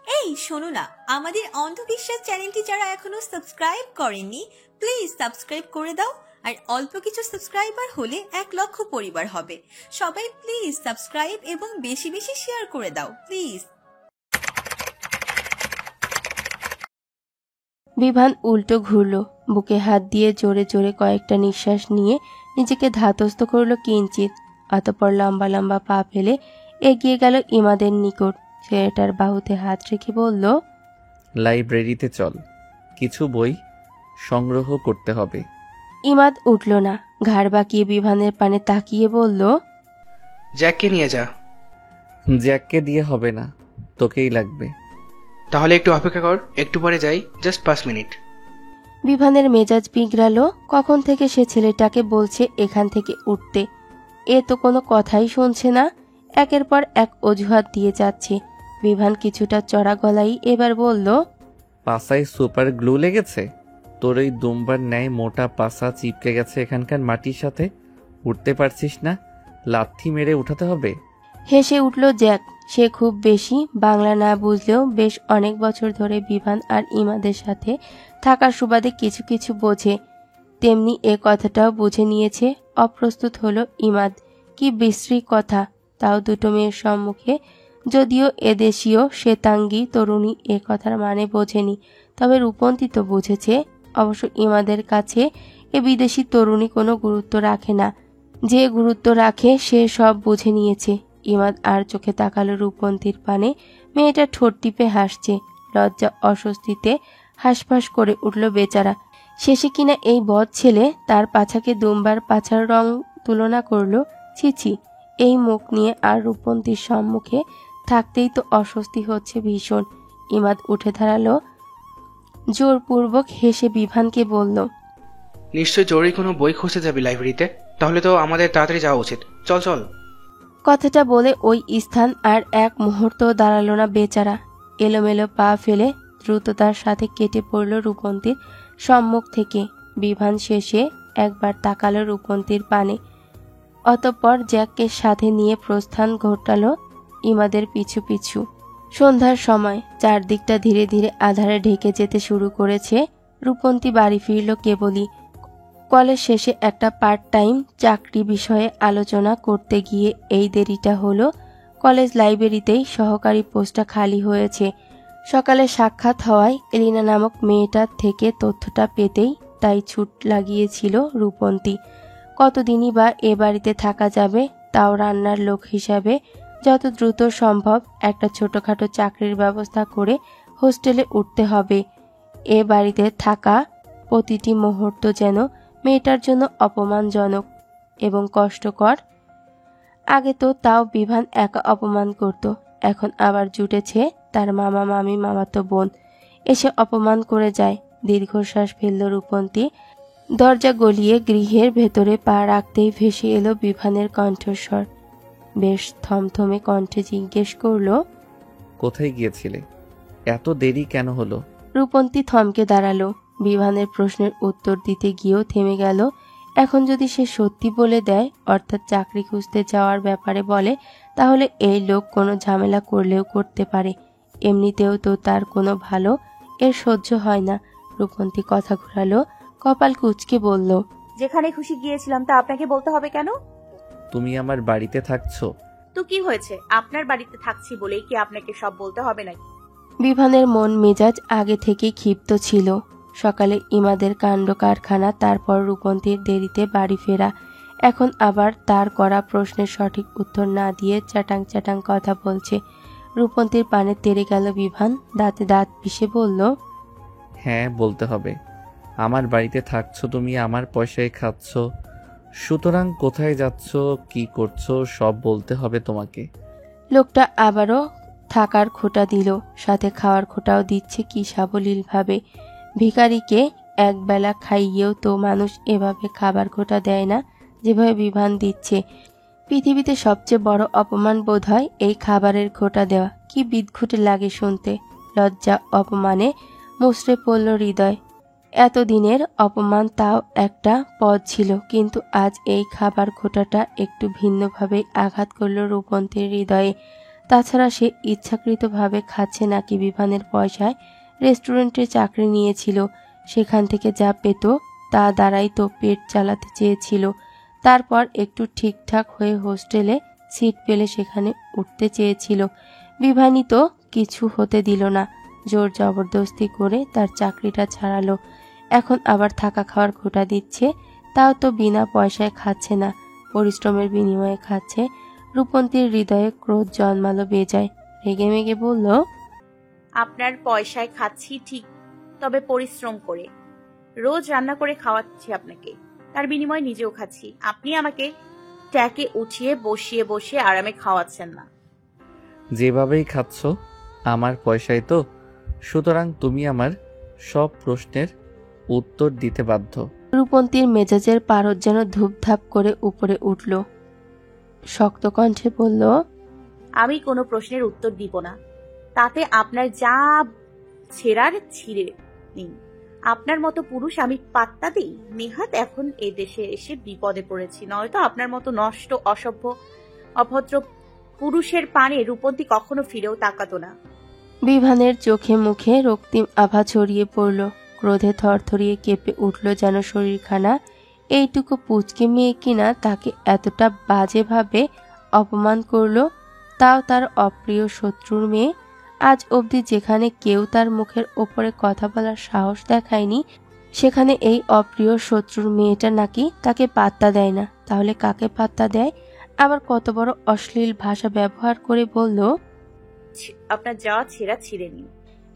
এই শোনো না, আমাদের অন্ধবিশ্বাস চ্যানেলটি যারা এখনো সাবস্ক্রাইব করেননি প্লিজ সাবস্ক্রাইব করে দাও। আর অল্প কিছু সাবস্ক্রাইবার হলে 1,00,000 পরিবার হবে। সবাই প্লিজ সাবস্ক্রাইব এবং বেশি বেশি শেয়ার করে দাও প্লিজ। বিভান উল্টো ঘুরল, বুকে হাত দিয়ে জোরে জোরে কয়েকটা নিঃশ্বাস নিয়ে নিজেকে ধাতস্থ করল কিঞ্চিত। অতঃপর লম্বা লম্বা পা ফেলে এগিয়ে গেল ইমাদের নিকট। ছেলেটার বাহুতে হাত রেখে বলল, লাইব্রেরিতে চল, কিছু বই সংগ্রহ করতে হবে। ইমাদ উঠল না, ঘাড় বাঁকিয়ে বিভানের পানে তাকিয়ে বলল, জ্যাককে নিয়ে যা। জ্যাককে দিয়ে হবে না, তোকেই লাগবে। তাহলে একটু অপেক্ষা কর, একটু পরে যাই, জাস্ট 5 মিনিট। বিভানের মেজাজ বিগড়ালো। কখন থেকে সে ছেলেটাকে বলছে এখান থেকে উঠতে, এ তো কোনো কথাই শুনছে না। একের পর এক অজুহাত দিয়ে যাচ্ছে। বিভান কিছুটা চড়া গলাই এবার বলল, পাছায় সুপার গ্লু লেগেছে? তোর ওই দুম্বার ন্যায় মোটা পাছা চিপকে গেছে এখানকার মাটির সাথে, উঠতে পারছিস না? লাথি মেরে উঠাতে হবে? হেসে উঠল জ্যাক। সে খুব বেশি বাংলা না বুঝলেও বেশ অনেক বছর ধরে বিভান আর ইমাদের সাথে থাকার সুবাদে কিছু কিছু বোঝে। তেমনি এ কথাটাও বুঝে নিয়েছে। অপ্রস্তুত হলো ইমাদ। কি বিশ্রী কথা, তাও দুটো মেয়ের সম্মুখে। যদিও এদেশীয় শ্বেতাঙ্গী তরুণী এ কথার মানে বোঝেনি, তবে রূপন্তী তো বুঝেছে। অবশ্য ইমাদের কাছে এ বিদেশি তরুণী কোনো গুরুত্ব রাখে না। যে গুরুত্ব রাখে সে সব বুঝে নিয়েছে। ইমাদ আর চোখে তাকালো রূপন্তীর পানে। মেয়েটা ঠোঁট টিপে হাসছে। লজ্জা অস্বস্তিতে হাঁসফাঁস করে উঠল বেচারা। শেষে কিনা এই বদ ছেলে তার পাছাকে দুম্বার পাছার রং তুলনা করলো। ছিছি, এই মুখ নিয়ে আর রূপন্তীর সম্মুখে থাকতেই তো অস্বস্তি হচ্ছে ভীষণ। ইমাদ উঠে দাঁড়ালো, জোরপূর্বক হেসে বিভানকে বলল, নিশ্চয় জরুরি কোনো বই খুঁজতে যাবি লাইব্রেরিতে? তাহলে তো আমাদের তাড়াতাড়ি যাওয়া উচিত। চল চল। কথাটা বলে ওই স্থান আর এক মুহূর্ত দাঁড়ালো না বেচারা। এলোমেলো পা ফেলে দ্রুততার সাথে কেটে পড়ল রূপন্তীর সম্মুখ থেকে। বিভান শেষে একবার তাকালো রূপন্তীর পানে, অতঃপর জ্যাককে সাথে নিয়ে প্রস্থান ঘটালো ইমাদের পিছু পিছু। সন্ধ্যার সময় চারদিকটা ধীরে ধীরে আঁধারে ঢেকে যেতে শুরু করেছে। রূপন্তী বাড়ি ফিরল কেবলই। কলেজ শেষে একটা পার্ট টাইম চাকরি বিষয়ে আলোচনা করতে গিয়ে এই দেরিটা হলো। কলেজ লাইব্রেরিতেই সহকারী পোস্টটা খালি হয়েছে। সকালে সাক্ষাৎ হওয়ায় এলিনা নামক মেয়েটার থেকে তথ্যটা পেতেই তাই ছুট লাগিয়েছিল রূপন্তী। কতদিনই বা এ বাড়িতে থাকা যাবে, তাও রান্নার লোক হিসাবে যত দ্রুত সম্ভব একটা ছোটখাটো চাকরির ব্যবস্থা করে হোস্টেলে উঠতে হবে। এ বাড়িতে থাকা প্রতিটি মুহূর্ত যেন মেয়েটার জন্য অপমানজনক এবং কষ্টকর। আগে তো তাও বিভান একা অপমান করত, এখন আবার জুটেছে তার মামা মামি মামাতো বোন, এসে অপমান করে যায়। দীর্ঘশ্বাস ফেলল রূপন্তী। দরজা গলিয়ে গৃহের ভেতরে পা রাখতেই ভেসে এলো বিভানের কণ্ঠস্বর। বেশ থমথমে কণ্ঠে জিজ্ঞেস করলো, কোথায় গিয়েছিলে? এত দেরি কেন হলো? রূপন্তী থমকে দাঁড়ালো। বিভানের প্রশ্নের উত্তর দিতে গিয়েও থেমে গেল। এখন যদি সে সত্যি বলে দেয়, অর্থাৎ চাকরি খুঁজতে যাওয়ার ব্যাপারে বলে, তাহলে এই লোক কোনো ঝামেলা করলেও করতে পারে। এমনিতেও তো তার কোনো ভালো এর সহ্য হয় না। রূপন্তী কথা ঘুরালো, কপাল কুঁচকে বলল, যেখানে খুশি গিয়েছিলাম তা আপনাকে বলতে হবে কেন? তুমি আমার বাড়িতে থাকছো? তো কি হয়েছে? আপনার বাড়িতে থাকছি বলেই কি আপনাকে সব বলতে হবে নাকি? বিভানের মন মেজাজ আগে থেকেই ক্ষিপ্ত ছিল। সকালে ইমাদের কাণ্ড কারখানা, তারপর রূপন্তীর দেরিতে বাড়ি ফেরা, এখন আবার তার করা প্রশ্নের সঠিক উত্তর না দিয়ে চাটাং চাটাং কথা বলছে। রূপন্তীর পানে তেড়ে গেল বিভান। দাঁতে দাঁত পিষে বলল, হ্যাঁ বলতে হবে। আমার বাড়িতে থাকছো তুমি, আমার পয়সায় খাচ্ছ, সুতরাং কোথায় যাচ্ছ, কি করছো সব বলতে হবে তোমাকে। লোকটা আবারও থাকার খোঁটা দিল, সাথে খাওয়ার খোঁটাও দিচ্ছে কি সাবলীলভাবে। ভিখারিকে একবেলা খাইয়েও তো মানুষ এভাবে খাবার খোঁটা দেয় না যেভাবে বিভান দিচ্ছে। পৃথিবীতে সবচেয়ে বড় অপমান বোধ হয় এই খাবারের খোঁটা দেওয়া। কি বিদঘুটে লাগে শুনতে। লজ্জা অপমানে মুচড়ে পড়ল হৃদয়। এতদিনের অপমান তাও একটা পদ ছিল, কিন্তু আজ এই খাবার খোঁটাটা একটু ভিন্নভাবে আঘাত করল রূপন্তীর হৃদয়ে। তাছাড়া সে ইচ্ছাকৃতভাবে খাচ্ছে নাকি বিভানের পয়সায় রেস্টুরেন্টে চাকরি নিয়েছিল, সেখান থেকে যা পেত তা দ্বারাই তো পেট চালাতে চেয়েছিল। তারপর একটু ঠিকঠাক হয়ে হোস্টেলে সিট পেলে সেখানে উঠতে চেয়েছিল। বিভানই তো কিছু হতে দিল না, জোর জবরদস্তি করে তার চাকরিটা ছাড়ালো। এখন আবার থাকা খাওয়ার খোটা দিচ্ছে, তাও তো বিনা পয়সায় খাচ্ছে না, পরিশ্রমের বিনিময়ে খাচ্ছে। রূপন্তীর হৃদয়ে ক্রোধ জন্মালো বেজায়। রেগে মেগে বলল, আপনার পয়সায় খাচ্ছি ঠিক, তবে পরিশ্রম করে। রোজ রান্না করে খাওয়াচ্ছি আপনাকে, তার বিনিময়ে নিজেও খাচ্ছি। আপনি আমাকে ট্যাকে উঠিয়ে বসিয়ে বসিয়ে আরামে খাওয়াচ্ছেন না। যেভাবেই খাচ্ছ আমার পয়সায় তো, সুতরাং তুমি আমার সব প্রশ্নের উত্তর দিতে বাধ্য। রূপন্তীর মেজাজের পারদ যেন ধূপধাপ করে উপরে উঠল। শক্ত কণ্ঠে বলল, আমি কোনো প্রশ্নের উত্তর দিব না, তাতে আপনার যা ছেঁড়ার ছিঁড়ে নিন। আপনার মতো পুরুষ আমি পাত্তা দিই? নেহাত এখন এ দেশে এসে বিপদে পড়েছি, নয়তো আপনার মতো নষ্ট অসভ্য অভদ্র পুরুষের পানে রূপন্তী কখনো ফিরেও তাকাতো না। বিভানের চোখে মুখে রক্তিম আভা ছড়িয়ে পড়ল। ক্রোধে থরথরিয়ে কেঁপে উঠল যেন শরীরখানা। এইটুকু পুচকে মেয়ে কিনা তাকে এতটা বাজেভাবে অপমান করল, তাও তার অপ্রিয় শত্রুর মেয়ে। আজ অবধি যেখানে কেউ তার মুখের ওপরে কথা বলার সাহস দেখায়নি, সেখানে এই অপ্রিয় শত্রুর মেয়েটা নাকি তাকে পাত্তা দেয় না। তাহলে কাকে পাত্তা দেয়? আবার কত বড় অশ্লীল ভাষা ব্যবহার করে বলল, আপনার যা ছেঁড়া ছিঁড়ে নিন।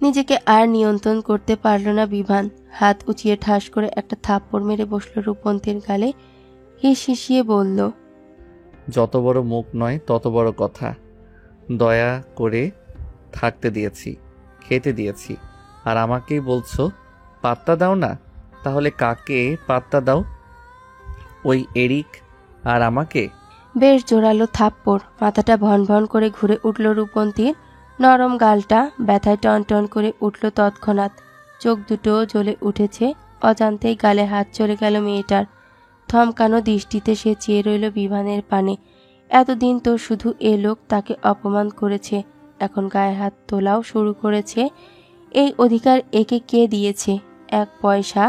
নিজেকে আর নিয়ন্ত্রণ করতে পারল না বিভান। হাত উঁচিয়ে ঠাস করে একটা থাপ্পড় মেরে বসল রূপন্তীর গালে। হিসিয়ে বলল, যত বড় মুখ নয় তত বড় কথা। দয়া করে থাকতে দিয়েছি, খেতে দিয়েছি, আর আমাকেই বলছো পাত্তা দাও না? তাহলে কাকে পাত্তা দাও? ওই এরিক আর আমাকে? বেশ জোরালো থাপ্পড়। মাথাটা ভন ভন করে ঘুরে উঠল রূপন্তীর। নরম গালটা ব্যথায় টনটন করে উঠল তৎক্ষণাৎ। চোখ দুটো জ্বলে উঠেছে। অজান্তেই গালে হাত চলে গেল মেয়েটার। থমকানো দৃষ্টিতে সে চেয়ে রইল বিভানের পানে। এতদিন তো শুধু এ লোক তাকে অপমান করেছে, এখন গায়ে হাত তোলাও শুরু করেছে। এই অধিকার একে কে দিয়েছে? 1 পয়সা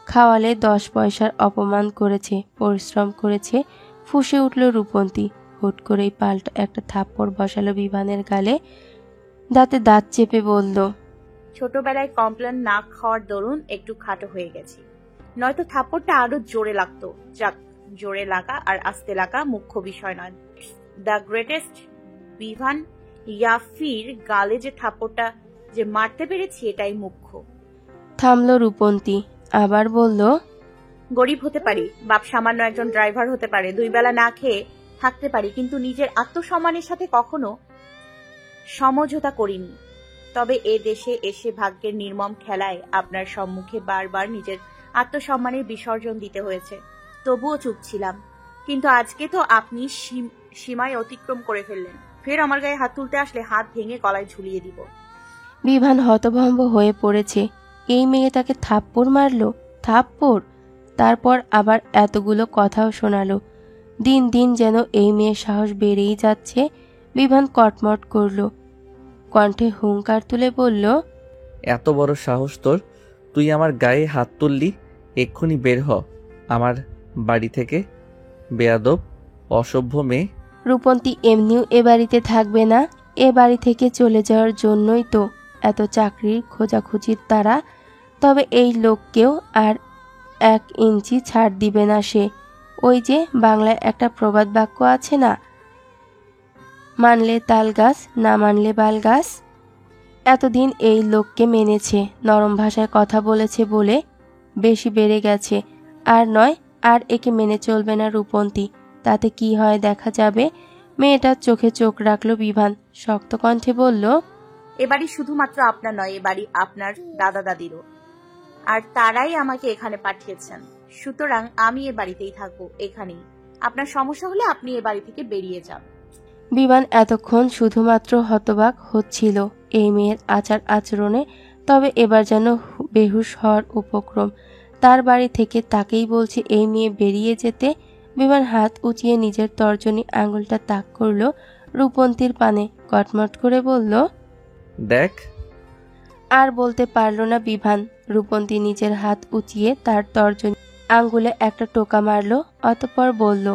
খাওয়ালে 10 পয়সার অপমান করেছে, পরিশ্রম করেছে। ফুঁসে উঠল রূপন্তী। হুট করেই পাল্টা একটা থাপ্পড় বসালো বিভানের গালে। দাঁতে দাঁত চেপে বলল, ছোটবেলায় কমপ্লেন না খাওয়ার দরুন একটু খাটো হয়ে গেছি, নয়তো থাপ্পড়টা আরো জোরে লাগতো। যাক, জোরে লাগা আর আস্তে লাগা মুখ্য বিষয় নয়। দ্য গ্রেটেস্ট বিভান ইয়াফির গালে যে থাপ্পড়টা যে মারতে পেরেছি, এটাই মুখ্য। থামলো রূপন্তী। আবার বলল, গরিব হতে পারি, বাপ সামান্য একজন ড্রাইভার হতে পারে, 2 বেলা না খেয়ে থাকতে পারি, কিন্তু নিজের আত্মসম্মানের সাথে কখনো সমঝোতা করিনি। তবে এ দেশে এসে ভাগ্যের নির্মম খেলায় আপনার সম্মুখে বারবার নিজের আত্মসম্মানের বিসর্জন দিতে হয়েছে, তবুও চুপ ছিলাম। কিন্তু আজকে তো আপনি সীমায় অতিক্রম করে ফেললেন। ফের আমার গায়ে হাত তুলতে আসলে হাত ভেঙে গলায় ঝুলিয়ে দিব। বিভান হতভম্ব হয়ে পড়েছে। এই মেয়ে তাকে থাপ্পড় মারল? থাপ্পড়? তারপর আবার এতগুলো কথাও শোনালো। দিন দিন যেন এই মেয়ের সাহস বেড়েই যাচ্ছে। বিভান কটমট করল, কণ্ঠে হুঙ্কার তুলে বলল, এত বড় সাহস তোর? তুই আমার গায়ে হাত তুললি? এক্ষুনি বের হ আমার বাড়ি থেকে, বেয়াদব অসভ্য মেয়ে। রূপন্তী এমনিও এ বাড়িতে থাকবে না। এ বাড়ি থেকে চলে যাওয়ার জন্যই তো এত চাকরির খোঁজাখুঁজির তারা। তবে এই লোককেও আর 1 ইঞ্চি ছাড় দিবে না সে। ওই যে বাংলায় একটা প্রবাদ বাক্য আছে না, মানলে তাল গাছ, না মানলে বাল গাছ। এতদিন এই লোককে মেনেছে, নরম ভাষায় কথা বলেছে বলে বেশি বেড়ে গেছে। আর নয়, আর একে মেনে চলবে না রূপন্তী। তাতে কি হয় দেখা যাবে। মেয়েটার চোখে চোখ রাখলো বিভান। শক্ত কণ্ঠে বলল, এবাড়ি শুধুমাত্র আপনার নয়, এবাড়ি আপনার দাদা দাদিরও, আর তারাই আমাকে এখানে পাঠিয়েছেন। সুতরাং আমি এ বাড়িতেই থাকবো, এখানেই। আপনার সমস্যা হলে আপনি এ বাড়ি থেকে বেরিয়ে যান। বিমান এতক্ষণ শুধুমাত্র হতবাক হচ্ছিল এই মেয়ের আচার আচরণে। তবে এবার যেন বেহুশ হওয়ার উপক্রম। তার বাড়ি থেকে তাকেই বলছে এই মেয়ে বেরিয়ে যেতে। বিমান হাত উঁচিয়ে নিজের তর্জনী আঙুলটা তাক করলো রূপন্তীর পানে, কটমট করে বলল, দেখ। আর বলতে পারল না বিভান। রূপন্তী নিজের হাত উঁচিয়ে তার তর্জনী আঙ্গুলে একটা টোকা মারল, অতঃপর বলল,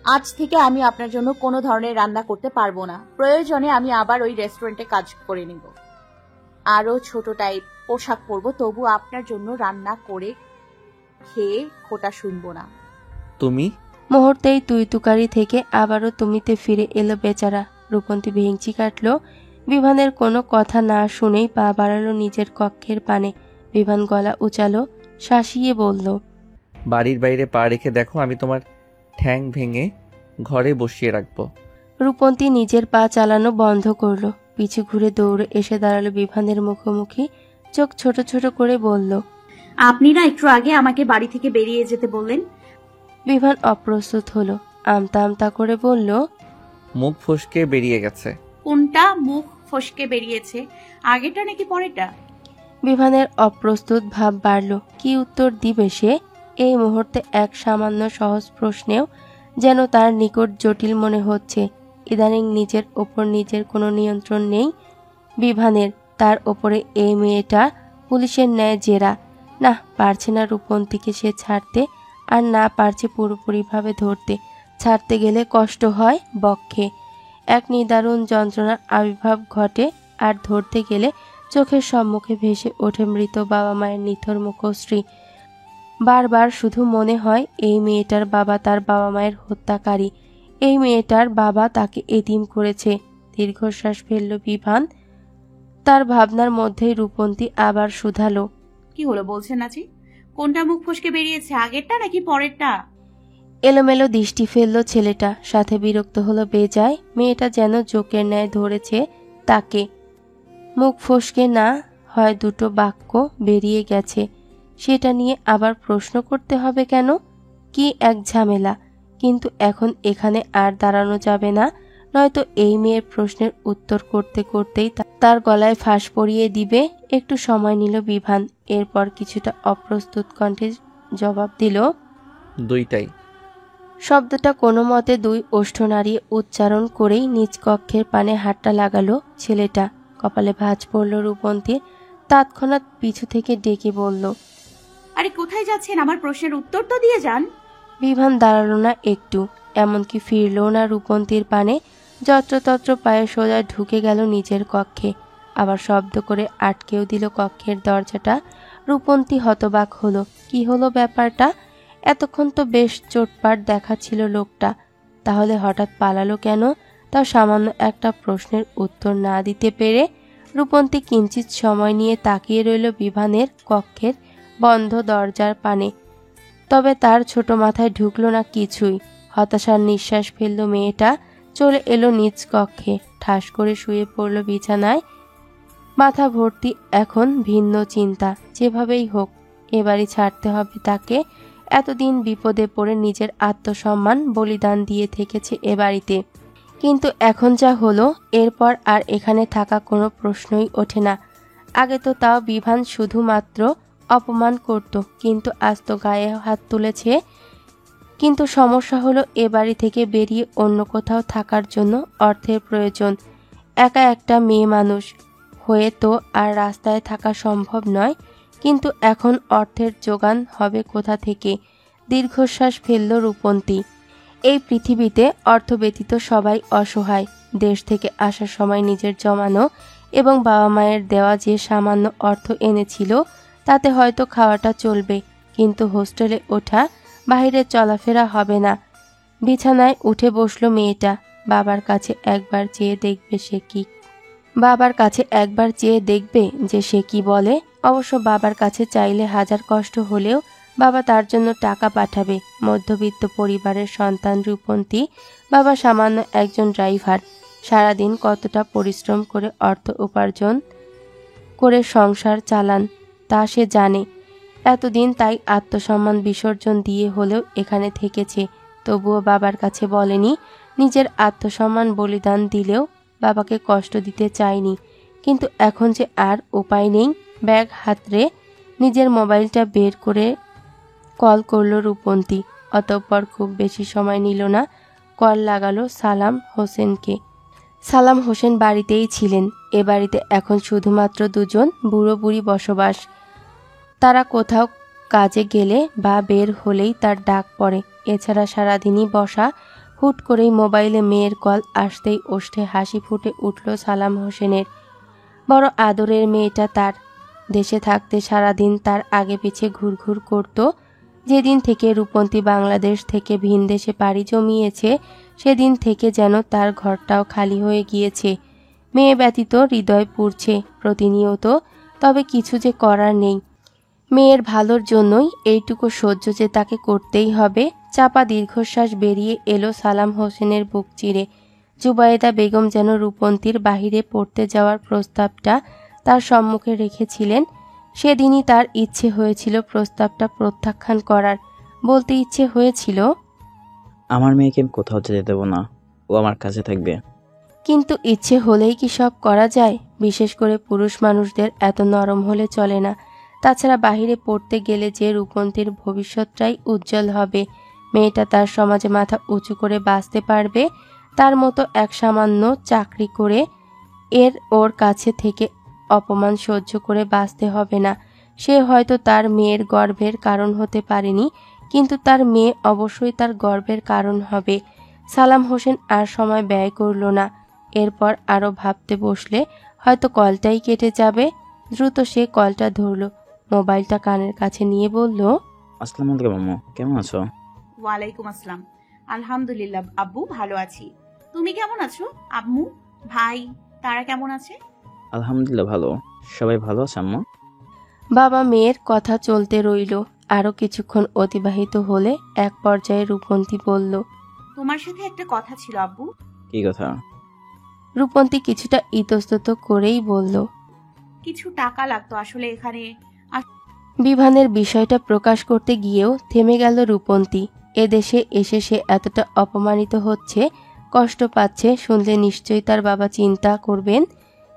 আজ থেকে আমি আপনার জন্য কোনো ধরনের রান্না করতে পারবো না। প্রয়োজনে আমি আবার ওই রেস্টুরেন্টে কাজ করে নেব, আরো ছোট টাইপ পোশাক পরবো, তবু আপনার জন্য রান্না করে খেয়ে খোটা শুনবো না। তুমি? মুহূর্তেই তুই তুকারি থেকে আবারও তুমিতে ফিরে এলো বেচারা। রূপন্তী ভেঙচি কাটল। বিভানের কোনো কথা না শুনেই পা বাড়ালো নিজের কক্ষের পানে। বিভান গলা উচালো, শাসিয়ে বলল, বাড়ির বাইরে পা রেখে দেখো, আমি তোমার ঠ্যাং ভেঙে ঘরে বসিয়ে রাখবো। রূপন্তী নিজের পা চালানো বন্ধ করলো। পিছু ঘুরে দৌড়ে এসে দাঁড়ালো বিভানের মুখোমুখি। চোখ ছোট ছোট করে বলল, আপনি না একটু আগে আমাকে বাড়ি থেকে বেরিয়ে যেতে বললেন? বিভান অপ্রস্তুত হলো। আমতা আমতা করে বলল, মুখ ফসকে বেরিয়ে গেছে। কোনটা মুখ ফসকে বেরিয়েছে, আগেটা নাকি পরেরটা? বিভানের অপ্রস্তুত ভাব বাড়ল। কি উত্তর দিবে সে? এই মুহূর্তে এক সামান্য সহজ প্রশ্নেও যেন তার নিকট জটিল মনে হচ্ছে। ইদানিং নিজের ওপর নিজের কোনো নিয়ন্ত্রণ নেই বিভানের। তার ওপরে এই মেয়েটা পুলিশের ন্যায় জেরা। না পারছে না রূপন্তীকে সে ছাড়তে, আর না পারছে পুরোপুরিভাবে ধরতে। ছাড়তে গেলে কষ্ট হয় বক্ষে, এক নিদারুণ যন্ত্রণার আবির্ভাব ঘটে, আর ধরতে গেলে চোখের সম্মুখে ভেসে ওঠে মৃত বাবা মায়ের নিথর মুখশ্রী। বারবার শুধু মনে হয় এই মেয়েটার বাবা তার বাবা মায়ের হত্যাকারী, এই মেয়েটার বাবা তাকে এতিম করেছে। দীর্ঘশ্বাস ফেলল বিভান। তার ভাবনার মধ্যেই রূপন্তী আবার শুধালো, কি হলো বলছেন নাচি? কোনটা মুখ ফসকে বেরিয়েছে, আগেরটা নাকি পরেরটা? এলোমেলো দৃষ্টি ফেলল ছেলেটা, সাথে বিরক্ত হলো বেজায়। মেয়েটা যেন জোকের ন্যায় ধরেছে তাকে। মুখ ফসকে না হয় দুটো বাক্য বেরিয়ে গেছে, সেটা নিয়ে আবার প্রশ্ন করতে হবে কেন? কি এক ঝামেলা! কিন্তু এখন এখানে আর দাঁড়ানো যাবে না, নয়তো এই মেয়ের প্রশ্নের উত্তর করতে করতেই তার গলায় ফাঁস পরিয়ে দিবে। একটু সময় নিল বিভান, এরপর কিছুটা অপ্রস্তুত কণ্ঠে জবাব দিল, দুইটাই। শব্দটা কোনো মতে দুই ওষ্ঠ নাড়িয়ে উচ্চারণ করেই নিজ কক্ষের পানে হাতটা লাগালো ছেলেটা। কপালে ভাঁজ পড়ল রূপন্তীর। তৎক্ষণাৎ পিছু থেকে ডেকে বলল, আরে কোথায় যাচ্ছেন? আমার প্রশ্নের উত্তর তো দিয়ে যান। বিভান দাঁড়ালো না একটু, এমনকি ফিরল না রূপন্তীর পানে। যত্রতত্র পায়ে সোজা ঢুকে গেল নিজের কক্ষে। আবার শব্দ করে আটকেও দিল কক্ষের দরজাটা। রূপন্তী হতবাক হলো। কি হলো ব্যাপারটা? এতক্ষণ তো বেশ চোটপাট দেখাচ্ছিল লোকটা, তাহলে হঠাৎ পালালো কেন? তাও সামান্য একটা প্রশ্নের উত্তর না দিতে পেরে। রূপন্তী কিঞ্চিত সময় নিয়ে তাকিয়ে রইল বিভানের কক্ষের বন্ধ দরজার পানে। তবে তার ছোট মাথায় ঢুকলো না কিছুই। হতাশার নিঃশ্বাস ফেলল মেয়েটা। চলে এলো নিজ কক্ষে, ঠাস করে শুয়ে পড়ল বিছানায়। মাথা ভর্তি এখন ভিন্ন চিন্তা। যেভাবেই হোক এবারই ছাড়তে হবে তাকে। এতদিন বিপদে পড়ে নিজের আত্মসম্মান বলিদান দিয়ে থেকেছে এ বাড়িতে, কিন্তু এখন যা হলো, এরপর আর এখানে থাকা কোনো প্রশ্নই ওঠে না। আগে তো তাও বিভান শুধুমাত্র অপমান করত, কিন্তু আজ তো গায়ে হাত তুলেছে। কিন্তু সমস্যা হলো এ বাড়ি থেকে বেরিয়ে অন্য কোথাও থাকার জন্য অর্থের প্রয়োজন। একা একটা মেয়ে মানুষ হয়ে তো আর রাস্তায় থাকা সম্ভব নয়। কিন্তু এখন অর্থের জোগান হবে কোথা থেকে? দীর্ঘশ্বাস ফেলল রূপন্তী। এই পৃথিবীতে অর্থ ব্যতীত সবাই অসহায়। দেশ থেকে আসার সময় নিজের জমানো এবং বাবা মায়ের দেওয়া যে সামান্য অর্থ এনেছিল, তাতে হয়তো খাওয়াটা চলবে, কিন্তু হোস্টেলে ওঠা, বাইরে চলাফেরা হবে না। বিছানায় উঠে বসলো মেয়েটা। বাবার কাছে একবার চেয়ে দেখবে যে সে কি বলে। অবশ্য বাবার কাছে চাইলে হাজার কষ্ট হলেও বাবা তার জন্য টাকা পাঠাবে। মধ্যবিত্ত পরিবারের সন্তান রূপন্তী। বাবা সামান্য একজন ড্রাইভার। সারাদিন কতটা পরিশ্রম করে অর্থ উপার্জন করে সংসার চালান তা সে জানে। এতদিন তাই আত্মসম্মান বিসর্জন দিয়ে হলেও এখানে থেকেছে। তবুও বাবার কাছে বলেনি। নিজের আত্মসম্মান বলিদান দিলেও বাবাকে কষ্ট দিতে চায়নি। কিন্তু এখন যে আর উপায় নেই। ব্যাগ হাতড়ে নিজের মোবাইলটা বের করে কল করল রূপন্তী। অতঃপর খুব বেশি সময় নিল না, কল লাগালো সালাম হোসেনকে। সালাম হোসেন বাড়িতেই ছিলেন। এ বাড়িতে এখন শুধুমাত্র দুজন বুড়ো বুড়ি বসবাস। তারা কোথাও কাজে গেলে বা বের হলেই তার ডাক পড়ে। এছাড়া সারাদিনই বসা। হুট করেই মোবাইলে মেয়ের কল আসতেই ওষ্ঠে হাসি ফুটে উঠল সালাম হোসেনের। বড় আদরের মেয়েটা তার। দেশে থাকতে সারাদিন তার আগে পিছে ঘুরঘুর করত। যেদিন থেকে রূপন্তী বাংলাদেশ থেকে ভিনদেশে পাড়ি জমিয়েছে সেদিন থেকে যেন তার ঘরটাও খালি হয়ে গিয়েছে। মেয়ে ব্যতীত হৃদয় পুড়ছে প্রতিনিয়ত, তবে কিছু যে করার নেই। মেয়ের ভালোর জন্যই এইটুকু সহ্য যে তাকে করতেই হবে। চাপা দীর্ঘশ্বাস বেরিয়ে এলো সালাম হোসেনের বুক চিরে। জুবায়েদা বেগম যেন রূপন্তীর বাহিরে পড়তে যাওয়ার প্রস্তাবটা তার সম্মুখে রেখেছিলেন। সেদিনই তার ইচ্ছে হয়েছিল প্রস্তাবটা প্রত্যাখ্যান করার। বলতে ইচ্ছে হয়েছিল, আমার মেয়েকে আমি কোথাও যেতে দেবো না, ও আমার কাছে থাকবে। কিন্তু ইচ্ছে হলেই কি সব করা যায়? বিশেষ করে পুরুষ মানুষদের এত নরম হলে চলে না। তাছাড়া বাহিরে পড়তে গেলে যে রূপন্তীর ভবিষ্যৎটাই উজ্জ্বল হবে। মেয়েটা তার সমাজে মাথা উঁচু করে বাঁচতে পারবে। তার মতো এক সামান্য চাকরি করে ওর কাছে থেকে অপমান সহ্য করে বাঁচতে হবে না। সে হয়তো তার মেয়ের গর্বের কারণ হতে পারেনি, কিন্তু তার মেয়ে অবশ্যই তার গর্বের কারণ হবে। সালাম হোসেন আর সময় ব্যয় করল না। এরপর আরও ভাবতে বসলে হয়তো কলটাই কেটে যাবে। দ্রুত সে কলটা ধরল, মোবাইলটা কানের কাছে নিয়ে বলল, আসসালামু আলাইকুম আম্মু, কেমন আছো? ওয়ালাইকুম আসসালাম। আলহামদুলিল্লাহ আব্বু, ভালো আছি। তুমি কেমন আছো? আম্মু, ভাই তারা কেমন আছে? আলহামদুলিল্লাহ ভালো। সবাই ভালো আছে আম্মু? বাবা মেয়ের কথা চলতে রইল। আরও কিছুক্ষণ অতিবাহিত হলে এক পর্যায়ে রূপন্তী বলল, তোমার সাথে একটা কথা ছিল আব্বু। কি কথা? রূপন্তী কিছুটা ইতস্তত করেই বলল, কিছু টাকা লাগতো আসলে এখানে। বিভানের বিষয়টা প্রকাশ করতে গিয়েও থেমে গেল রূপন্তী। এদেশে এসে সে এতটা অপমানিত হচ্ছে, কষ্ট পাচ্ছে, শুনলে নিশ্চয়ই তার বাবা চিন্তা করবেন,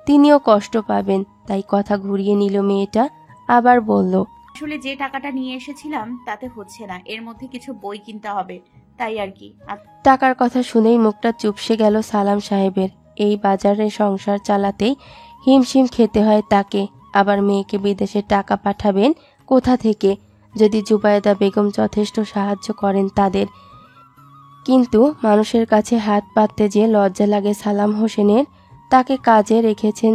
তিনিও কষ্ট পাবেন। তাই কথা ঘুরিয়ে নিল মেয়েটা। আবার বলল, আসলে যে টাকাটা নিয়ে এসেছিলাম তাতে হচ্ছে না, এর মধ্যে কিছু বই কিনতে হবে, তাই আর কি। টাকার কথা শুনেই মুখটা চুপসে গেল সালাম সাহেবের। এই বাজারে সংসার চালাতেই হিমশিম খেতে হয় তাকে। আবার মেয়েকে বিদেশে টাকা পাঠাবেন কোথা থেকে, যদি জুবায়েদা বেগম যথেষ্ট সাহায্য করেন তাদের। কিন্তু মানুষের কাছে হাত পাততে যে লজ্জা লাগে সালাম হোসেনের। তাকে কাজে রেখেছেন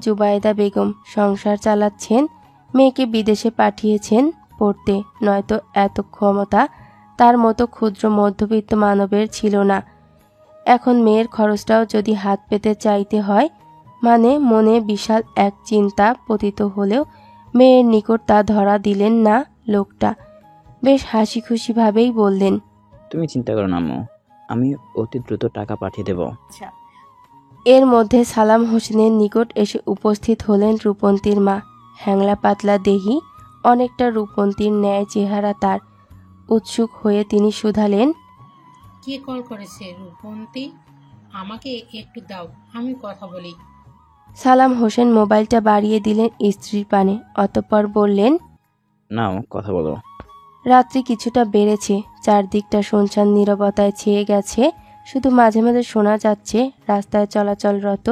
জুবায়েদা বেগম, সংসার চালাচ্ছেন, মেয়েকে বিদেশে পাঠিয়েছেন পড়তে। নয়তো এত ক্ষমতা তার মতো ক্ষুদ্র মধ্যবিত্ত মানবের ছিল না। এখন মেয়ের খরচটাও যদি হাত পেতে চাইতে হয়, মানে মনে বিশাল এক চিন্তা পতিত হলেও মেয়ের নিকট তা ধরা দিলেন না লোকটা। বেশ হাসি খুশি ভাবেই বললেন, তুমি চিন্তা করো না আম্মু, আমি অতি দ্রুত টাকা পাঠিয়ে দেব। আচ্ছা। এর মধ্যে সালাম হোসেনের নিকট এসে উপস্থিত হলেন রূপন্তীর মা। হ্যাংলা পাতলা দেহি, অনেকটা রূপন্তীর ন্যায় চেহারা তার। উৎসুক হয়ে তিনি শুধালেন, কে কল করেছে রূপন্তী? আমাকে একটু দাও, আমি কথা বলি। সালাম হোসেন মোবাইলটা বাড়িয়ে দিলেন স্ত্রীর পানে। অতঃপর বললেন, নাও কথা বলো। রাত্রি কিছুটা বেড়েছে। চারদিকটা শুনশান নীরবতায় ছেয়ে গেছে। শুধু মাঝে মাঝে শোনা যাচ্ছে রাস্তায় চলাচলরত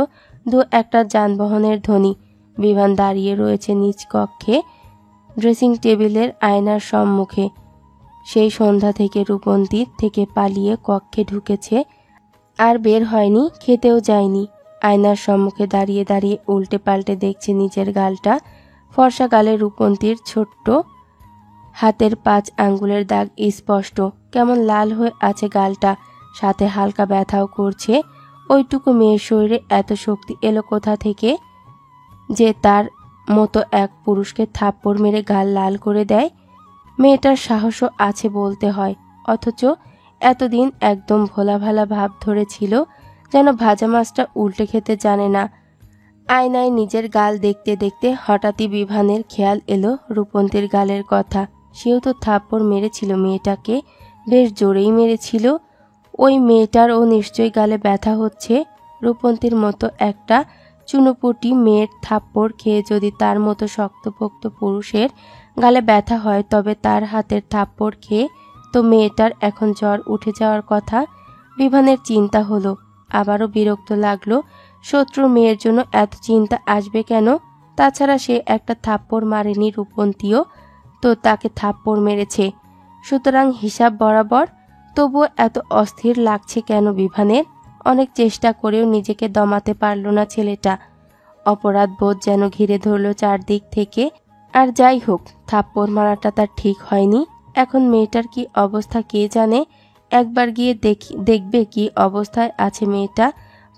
দু একটা যানবাহনের ধ্বনি। বিভান দাঁড়িয়ে রয়েছে নিজ কক্ষে, ড্রেসিং টেবিলের আয়নার সম্মুখে। সেই সন্ধ্যা থেকে রূপন্তীর থেকে পালিয়ে কক্ষে ঢুকেছে, আর বের হয়নি, খেতেও যায়নি। আয়নার সম্মুখে দাঁড়িয়ে দাঁড়িয়ে উল্টে পাল্টে দেখছে নিজের গালটা। ফর্সা গালে রূপন্তীর ছোট্ট হাতের 5 আঙ্গুলের দাগ স্পষ্ট। কেমন লাল হয়ে আছে গালটা, সাথে হালকা ব্যথাও করছে। ওইটুকু মেয়ের শরীরে এত শক্তি এলো কোথা থেকে যে তার মতো এক পুরুষকে থাপ্পড় মেরে গাল লাল করে দেয়? মেয়েটার সাহসও আছে বলতে হয়, অথচ এতদিন একদম ভোলাভালা ভাব ধরেছিল, যেন ভাজা মাছটা উল্টে খেতে জানে না। আয়নায় নিজের গাল দেখতে দেখতে হঠাৎই বিভানের খেয়াল এলো রূপন্তীর গালের কথা। সেও তো থাপ্পড় মেরেছিল মেয়েটাকে, বেশ জোরেই মেরেছিল। ওই মেয়েটারও নিশ্চয়ই গালে ব্যথা হচ্ছে। রূপন্তীর মতো একটা চুনোপুটি মেয়ের থাপ্পড় খেয়ে যদি তার মতো শক্তপোক্ত পুরুষের গালে ব্যথা হয়, তবে তার হাতের থাপ্পড় খেয়ে তো মেয়েটার এখন জ্বর উঠে যাওয়ার কথা। বিভানের চিন্তা হলো, আবারও বিরক্ত লাগলো। শত্রু মেয়ের জন্য এত চিন্তা আসবে কেন? তাছাড়া সে একটা থাপ্পড় মারেনি, রূপন্তীও তো তাকে থাপ্পড় মেরেছে, সুতরাং হিসাব বরাবর। তবুও এত অস্থির লাগছে কেন বিভানের? অনেক চেষ্টা করেও নিজেকে দমাতে পারল না ছেলেটা। অপরাধ বোধ যেন ঘিরে ধরল চারদিক থেকে। আর যাই হোক, থাপ্পড় মারাটা তার ঠিক হয়নি। এখন মেয়েটার কি অবস্থা কে জানে। একবার গিয়ে দেখবে কি অবস্থায় আছে মেয়েটা।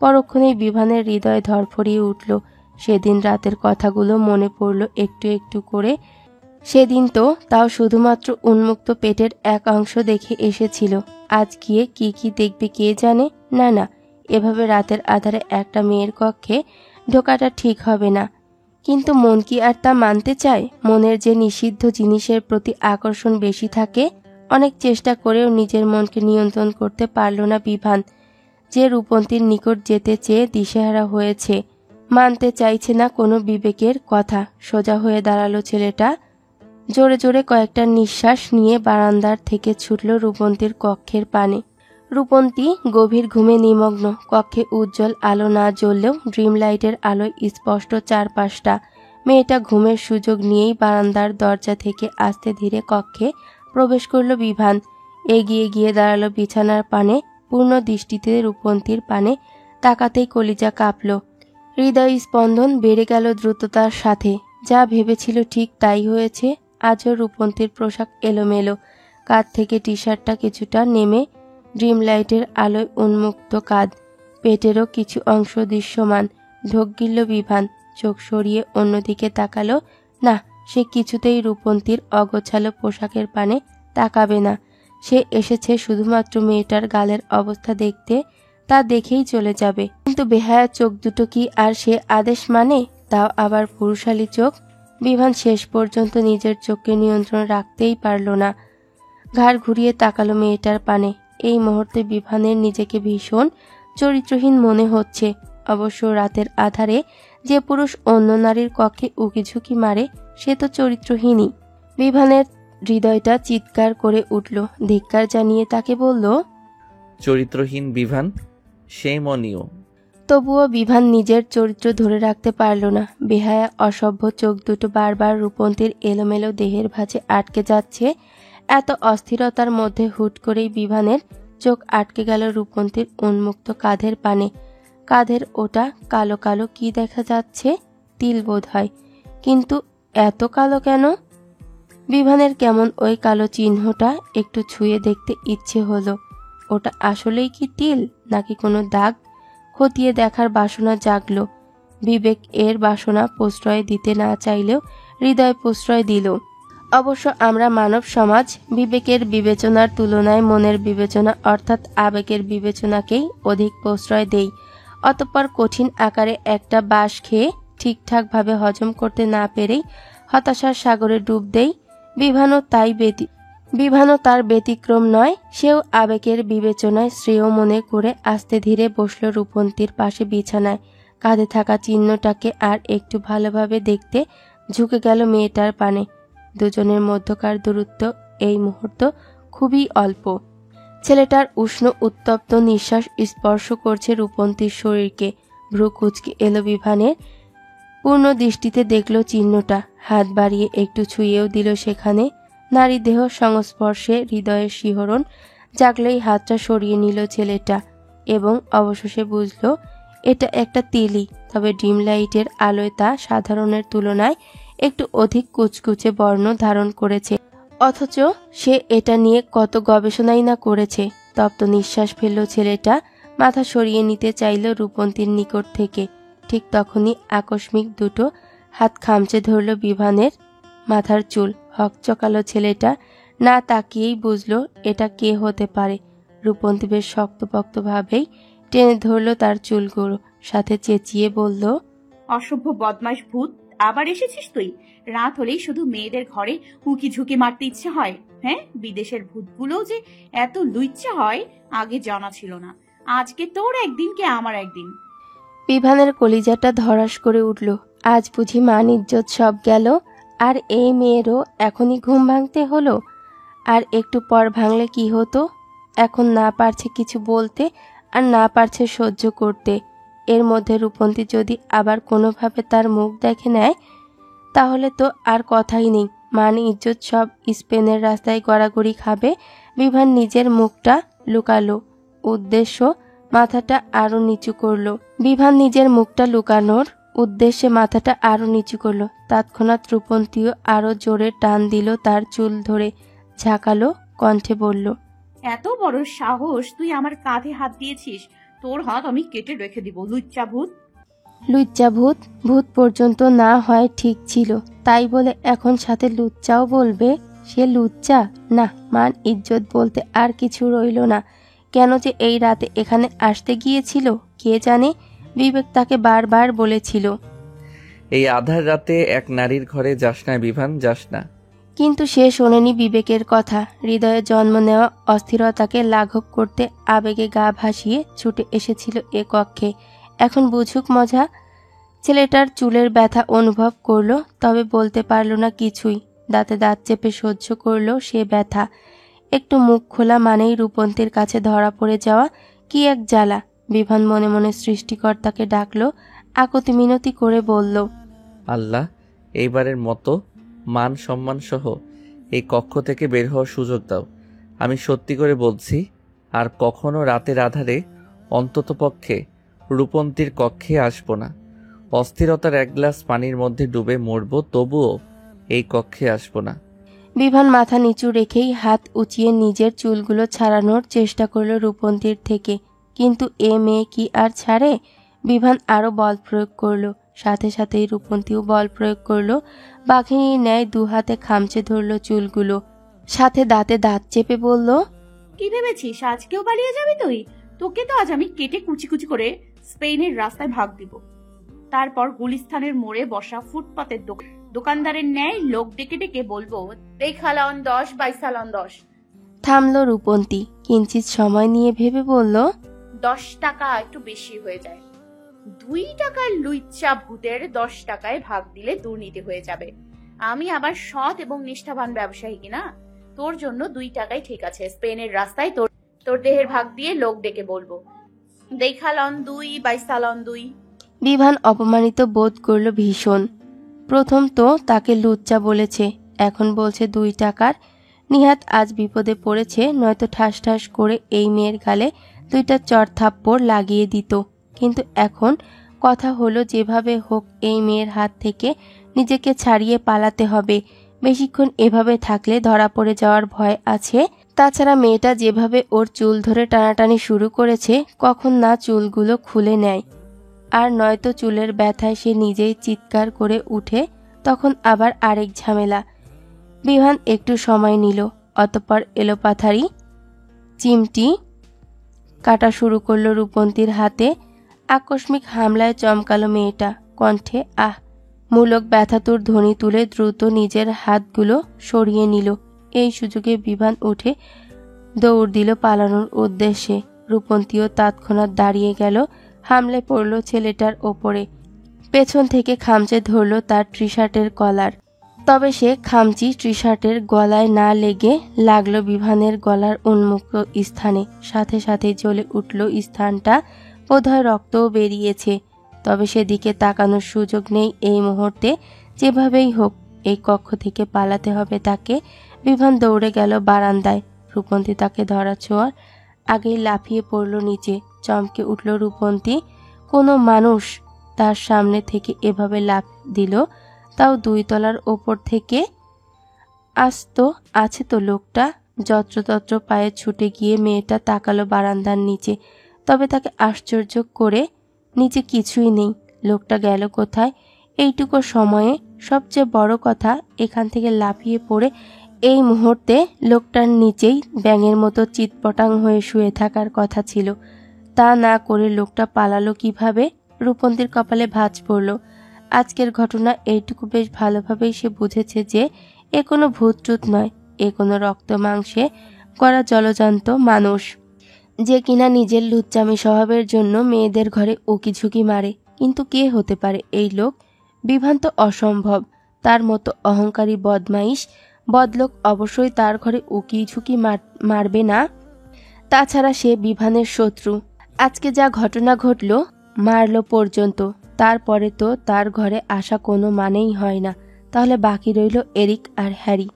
পরক্ষণেই বিভানের হৃদয় ধরফরিয়ে উঠল। সেদিন রাতের কথাগুলো মনে পড়ল একটু একটু করে। সেদিন তো তাও শুধুমাত্র উন্মুক্ত পেটের এক অংশ দেখে এসেছিল। আজ গিয়ে কি দেখবে কে জানে। না, এভাবে রাতের আধারে একটা মেয়ের কক্ষে ঢোকাটা ঠিক হবে না। কিন্তু মন কি আর তা মানতে চায়? মনের যে নিষিদ্ধ জিনিসের প্রতি আকর্ষণ বেশি থাকে। অনেক চেষ্টা করেও নিজের মনকে নিয়ন্ত্রণ করতে পারল না বিভান। যে রূপন্তীর নিকট যেতে চেয়ে দিশেহারা হয়েছে, মানতে চাইছে না কোনো বিবেকের কথা। সোজা হয়ে দাঁড়ালো ছেলেটা। জোরে জোরে কয়েকটা নিঃশ্বাস নিয়ে বারান্দার থেকে ছুটল রূপন্তীর কক্ষের পানে। রূপন্তী গভীর ঘুমে নিমগ্ন। কক্ষে উজ্জ্বল আলো না জ্বললেও ড্রিম লাইটের আলোয় স্পষ্ট চারপাশটা। মেয়েটা ঘুমের সুযোগ নিয়েই বারান্দার দরজা থেকে আস্তে ধীরে কক্ষে প্রবেশ করল বিভান। এগিয়ে গিয়ে দাঁড়ালো বিছানার পানে। পূর্ণ দৃষ্টিতে রূপন্তীর পানে তাকাতেই কলিজা কাঁপল। হৃদয় স্পন্দন বেড়ে গেল দ্রুততার সাথে। যা ভেবেছিল ঠিক তাই হয়েছে। আজও রূপন্তীর পোশাক এলোমেলো, কাঁধ থেকে টি শার্টটা কিছুটা নেমে ড্রিম লাইটের আলোয় উন্মুক্ত কাঁধ, পেটেরও কিছু অংশ দৃশ্যমান। ঢোক গিলল বিভান, চোখ সরিয়ে অন্যদিকে তাকালো। না, সে কিছুতেই রূপন্তীর অগোছালো পোশাকের পানে তাকাবে না। সে এসেছে শুধুমাত্র মেয়েটার গালের অবস্থা দেখতে, তা দেখেই চলে যাবে। কিন্তু বেহায়া চোখ দুটো কি আর সে আদেশ মানে? তাও আবার পুরুষালী চোখ। বিভান শেষ পর্যন্ত নিজের চোখকে নিয়ন্ত্রণ রাখতেই পারল না। ঘাড় ঘুরিয়ে তাকালো মেয়েটার পানে। এই মুহূর্তে বিভানের নিজেকে ভীষণ চরিত্রহীন মনে হচ্ছে। অবশ্য রাতের আধারে যে পুরুষ অন্য নারীর কক্ষে উকিঝুঁকি মারে সে তো চরিত্রহীনই। বিভানের হৃদয়টা চিৎকার করে উঠল। ধিক্কার জানিয়ে তাকে বলল, চরিত্রহীন বিভান, সেই মনিও। তবুও বিভান নিজের চরিত্র ধরে রাখতে পারল না। বেহায়া অসভ্য চোখ দুটো বারবার রূপন্তীর এলোমেলো দেহের ভাঁজে আটকে যাচ্ছে। এত অস্থিরতার মধ্যে হুট করেই বিভানের চোখ আটকে গেল রূপন্তীর উন্মুক্ত কাঁধের পানে। কাঁধের ওটা কালো কালো কি দেখা যাচ্ছে? তিল বোধ হয়, কিন্তু এত কালো কেন? বিভানের কেমন ওই কালো চিহ্নটা একটু ছুঁয়ে দেখতে ইচ্ছে হলো। ওটা আসলেই কি তিল নাকি কোনো দাগ? খতিয়ে দেখার বাসনা জাগলো। বিবেক এর বাসনা প্রশ্রয় দিতে না চাইলেও হৃদয় প্রশ্রয় দিল। অবশ্য আমরা মানব সমাজ বিবেকের বিবেচনার তুলনায় মনের বিবেচনা অর্থাৎ আবেগের বিবেচনাকেই অধিক প্রশ্রয় দেই। অতঃপর কঠিন আকারে একটা বাঁশ খেয়ে ঠিকঠাকভাবে হজম করতে না পেরেই হতাশার সাগরে ডুব দেই। বিভানও তার ব্যতিক্রম নয়। সেও আবেগের বিবেচনায় শ্রেয় মনে করে আস্তে ধীরে বসল রূপন্তীর পাশে বিছানায়। কাঁধে থাকা চিহ্নটাকে আর একটু ভালোভাবে দেখতে ঝুঁকে গেল মেয়েটার পানে। দুজনের মধ্যকার দূরত্ব এই মুহূর্ত খুবই অল্প। ছেলেটার উষ্ণ উত্তপ্ত নিঃশ্বাস স্পর্শ করছে রূপন্তীর শরীরকে। ভ্রু কুঁচকে এলো বিভানের। পূর্ণ দৃষ্টিতে দেখল চিহ্নটা। হাত বাড়িয়ে একটু ছুঁয়েও দিল সেখানে। নারী দেহ সংস্পর্শে হৃদয়ের শিহরণ জাগলেই হাতটা সরিয়ে নিল ছেলেটা এবং অবশেষে বুঝল এটা একটা তিলই। তবে ড্রিম লাইটের আলোয় তা সাধারণের তুলনায় একটু অধিক কুচকুচে বর্ণ ধারণ করেছে। অথচ সে এটা নিয়ে কত গবেষণাই না করেছে। তপ্ত নিঃশ্বাস ফেলল ছেলেটা। মাথা সরিয়ে নিতে চাইল রূপন্তীর নিকট থেকে। ঠিক তখনই আকস্মিক দুটো হাত খামচে ধরল বিভানের মাথার চুল। হকচকালো ছেলেটা না তাকিয়েই বুঝল এটা কে হতে পারে। রূপন্তী বেশ শক্তপোক্তভাবেই টেনে ধরল তার চুলগুলো, সাথে চেঁচিয়ে বলল, অসভ্য বদমাশ ভূত, আবার এসেছিস তুই? রাত হলেই শুধু মেয়েদের ঘরে উকি ঝুঁকি মারতে ইচ্ছে হয়। হ্যাঁ, বিদেশের ভূতগুলো যে এত লুচ্চা হয় আগে জানা ছিল না। আজকে তোর একদিন কে আমার একদিন। বিভানের কলিজাটা ধড়াস করে উঠল। আজ বুঝি মান ইজ্জত সব গেল। আর এই মেয়েরও এখনই ঘুম ভাঙতে হলো। আর একটু পর ভাঙলে কি হতো? এখন না পারছে কিছু বলতে আর না পারছে সহ্য করতে। এর মধ্যে রূপন্তী যদি আবার কোনোভাবে তার মুখ দেখে নেয় তাহলে তো আর কথাই নেই। মান ইজ্জত সব স্পেনের রাস্তায় গড়াগড়ি খাবে। বিভান নিজের মুখটা লুকালো উদ্দেশ্য মাথাটা আরো নিচু করলো। বিভান নিজের মুখটা লুকানোর উদ্দেশ্যে মাথাটা আরো নিচু করলো। তৎক্ষণাৎ রূপন্তীও আরো জোরে টান দিল তার চুল ধরে, ঝাঁকালো কণ্ঠে বলল, এত বড় সাহস, তুই আমার কাঁধে হাত দিয়েছিস? তোর হাত আমি কেটে রেখে দিব, লুচ্চা ভূত। লুচ্চা ভূত? ভূত পর্যন্ত না হয় ঠিক ছিল, তাই বলে এখন সাথে লুচ্চাও বলবে? সে লুচ্চা? না, মান ইজ্জত বলতে আর কিছু রইল না। কেন যে এই রাতে এখানে আসতে গিয়েছিল কে জানে। বিবেক তাকে বারবার বলেছিল, এই আধার রাতে এক নারীর ঘরে যাস না বিভান, যাস না। কিন্তু সে শোনেনি বিবেকের কথা। হৃদয়ে জন্ম নেওয়া অস্থিরতাকে লাঘব করতে আবেগে গা ভাসিয়ে ছুটে এসেছিল এ কক্ষে। এখন বুঝুক মজা। ছেলেটার চুলের ব্যথা অনুভব করলো, তবে বলতে পারল না কিছুই। দাঁতে দাঁত চেপে সহ্য করলো সে ব্যথা। একটু মুখ খোলা মানেই রূপন্তীর কাছে ধরা পড়ে যাওয়া, কি এক জ্বালা। বিভান মনে মনে সৃষ্টিকর্তাকে ডাকলো, আকুতি মিনতি করে বলল, আল্লাহ, এইবারের মতো মান সম্মান সহ এই কক্ষ থেকে বের হওয়ার সুযোগ দাও। আমি সত্যি করে বলছি, আর কখনো রাতের আধারে অন্ততপক্ষে রূপন্তীর কক্ষে আসবো না। অস্থিরতার এক গ্লাস পানির মধ্যে ডুবে মরবো, তবুও এই কক্ষে আসবো না। বিভান মাথা নিচু রেখেই হাত উঁচিয়ে নিজের চুলগুলো ছাড়ানোর চেষ্টা করলো রূপন্তীর থেকে, কিন্তু এ মেয়ে কি আর ছাড়ে। বিভান আরো বল প্রয়োগ করলো, সাথে সাথেই রূপন্তীও বল প্রয়োগ করলো। বাঘিনীর ন্যায় দু হাতে খামচে ধরলো চুলগুলো, সাথে দাঁতে দাঁত চেপে বলল, কি ভেবেছিস আজকেও পালিয়ে যাবি তুই? তোকে তো আজ আমি কেটে কুচি কুচি করে স্পেনের রাস্তায় ভাগ দিব। তারপর গুলিস্তানের মোড়ে বসা ফুটপাতের দোকানদারের ন্যায় লোক ডেকে ডেকে বলবো, দেখালন 10 বাইসালন 10। থামলো রূপন্তী, কিঞ্চিত সময় নিয়ে ভেবে বলল, 10 টাকা একটু বেশি হয়ে যায়। 2 টাকার লুইচ্চা ভূতের 10 টাকায় ভাগ দিলে দুর্নীতি হয়ে যাবে। আমি আবার সৎ এবং নিষ্ঠাবান ব্যবসায়ী কিনা, তোর জন্য 2 টাকাই ঠিক আছে। স্পেনের রাস্তায় তোর দেহের ভাগ দিয়ে লোক ডেকে বলবো, দেখালন 2 বাইসালন 2। বিভান অপমানিত বোধ করলো ভীষণ। প্রথম তো তাকে লুচ্চা বলেছে, এখন বলছে 2 টাকার। নিহাত আজ বিপদে পড়েছে, নয়তো ঠাস ঠাস করে এই মেয়ের গালে 2টা চড় থাপ্পড় লাগিয়ে দিত। কিন্তু এখন কথা হলো যেভাবে হোক এই মেয়ের হাত থেকে নিজেকে ছাড়িয়ে পালাতে হবে। বেশিক্ষণ এভাবে থাকলে ধরা পড়ে যাওয়ার ভয় আছে। তাছাড়া মেয়েটা যেভাবে ওর চুল ধরে টানাটানি শুরু করেছে, কখন না চুলগুলো খুলে নেয়, আর নয়তো চুলের ব্যথায় সে নিজেই চিৎকার করে উঠে, তখন আবার আরেক ঝামেলা। বিভান একটু সময় নিল, অতঃপর এলোপাথারি চিমটি কাটা শুরু করলো রূপন্তীর হাতে। আকস্মিক হামলায় চমকালো মেয়েটা, কণ্ঠে আহ মূলক ব্যথাতুর ধ্বনি তুলে দ্রুত নিজের হাতগুলো সরিয়ে নিল। এই সুযোগে বিভান উঠে দৌড় দিল পালানোর উদ্দেশ্যে। রূপন্তীও তৎক্ষণাৎ দাঁড়িয়ে গেল, হামলে পড়ল ছেলেটার ওপরে। পেছন থেকে খামচে ধরল তার টি শার্টের কলার। তবে সে খামচি টি শার্টের গলায় না লেগে লাগলো বিভানের গলার উন্মুক্ত স্থানে। সাথে সাথে জ্বলে উঠল স্থানটা, বোধহয় রক্তও বেরিয়েছে। তবে সেদিকে তাকানোর সুযোগ নেই এই মুহূর্তে। যেভাবেই হোক এই কক্ষ থেকে পালাতে হবে তাকে। বিভান দৌড়ে গেল বারান্দায়। রূপন্তী তাকে ধরা ছোঁয়ার আগেই লাফিয়ে পড়ল নিচে। চমকে উঠল রূপন্তী। কোনো মানুষ তার সামনে থেকে এভাবে লাফ দিল, তাও 2 তলার ওপর থেকে। আস্ত আছে তো লোকটা। যত্রতত্র পায়ে ছুটে গিয়ে মেয়েটা তাকালো বারান্দার নিচে, তবে তাকে আশ্চর্য করে নিচে কিছুই নেই। লোকটা গেল কোথায় এইটুকু সময়ে? সবচেয়ে বড় কথা, এখান থেকে লাফিয়ে পড়ে এই মুহূর্তে লোকটার নিচেই ব্যাঙের মতো চিৎপটাং হয়ে শুয়ে থাকার কথা ছিল। তা না করে লোকটা পালালো কিভাবে? রূপন্তীর কপালে ভাঁজ পড়ল। আজকের ঘটনা এইটুকু বেশ ভালোভাবেই সে বুঝেছে যে এ কোনো ভূতটুত নয়, এ কোনো রক্ত মাংসে গড়া জলজান্ত মানুষ, যে কিনা নিজের লুচ্চামি স্বভাবের জন্য মেয়েদের ঘরে উকি ঝুঁকি মারে। কিন্তু কে হতে পারে এই লোক? বিভ্রান্ত অসম্ভব। তার মতো অহংকারী বদমাইশ বদলোক অবশ্যই তার ঘরে উকি ঝুঁকি মারবে না। তাছাড়া সে বিভানের শত্রু। আজকে যা ঘটনা ঘটল, মারল পর্যন্ত, তারপরে তো তার ঘরে আসা কোনো মানেই হয় না। তাহলে বাকি রইল এরিক আর হ্যারি।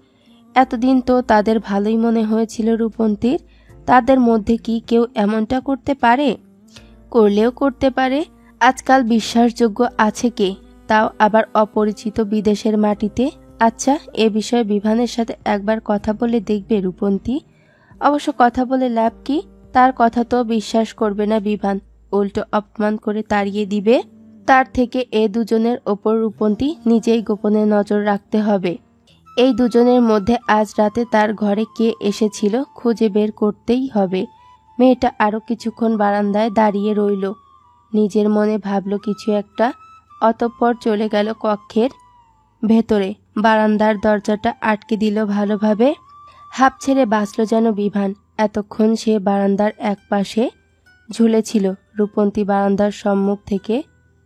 এতদিন তো তাদের ভালোই মনে হয়েছিল রূপন্তীর। তাদের মধ্যে কি কেউ এমনটা করতে পারে? করলেও করতে পারে। আজকাল বিশ্বাসযোগ্য আছে কে, তাও আবার অপরিচিত বিদেশের মাটিতে। আচ্ছা, এ বিষয়ে বিভানের সাথে একবার কথা বলে দেখবে রূপন্তী। অবশ্য কথা বলে লাভ কি? তার কথা তো বিশ্বাস করবে না বিভান, উল্টো অপমান করে তাড়িয়ে দিবে। তার থেকে এ দুজনের ওপর রূপন্তী নিজেই গোপনে নজর রাখতে হবে। এই দুজনের মধ্যে আজ রাতে তার ঘরে কে এসেছিল খুঁজে বের করতেই হবে। মেয়েটা আরো কিছুক্ষণ বারান্দায় দাঁড়িয়ে রইল, নিজের মনে ভাবল কিছু একটা, অতঃপর চলে গেল কক্ষের ভেতরে। বারান্দার দরজাটা আটকে দিল ভালোভাবে। হাঁপ ছেড়ে বাঁচল যেন বিভান। এতক্ষণ সে বারান্দার এক পাশে ঝুলেছিল। রূপন্তী বারান্দার সম্মুখ থেকে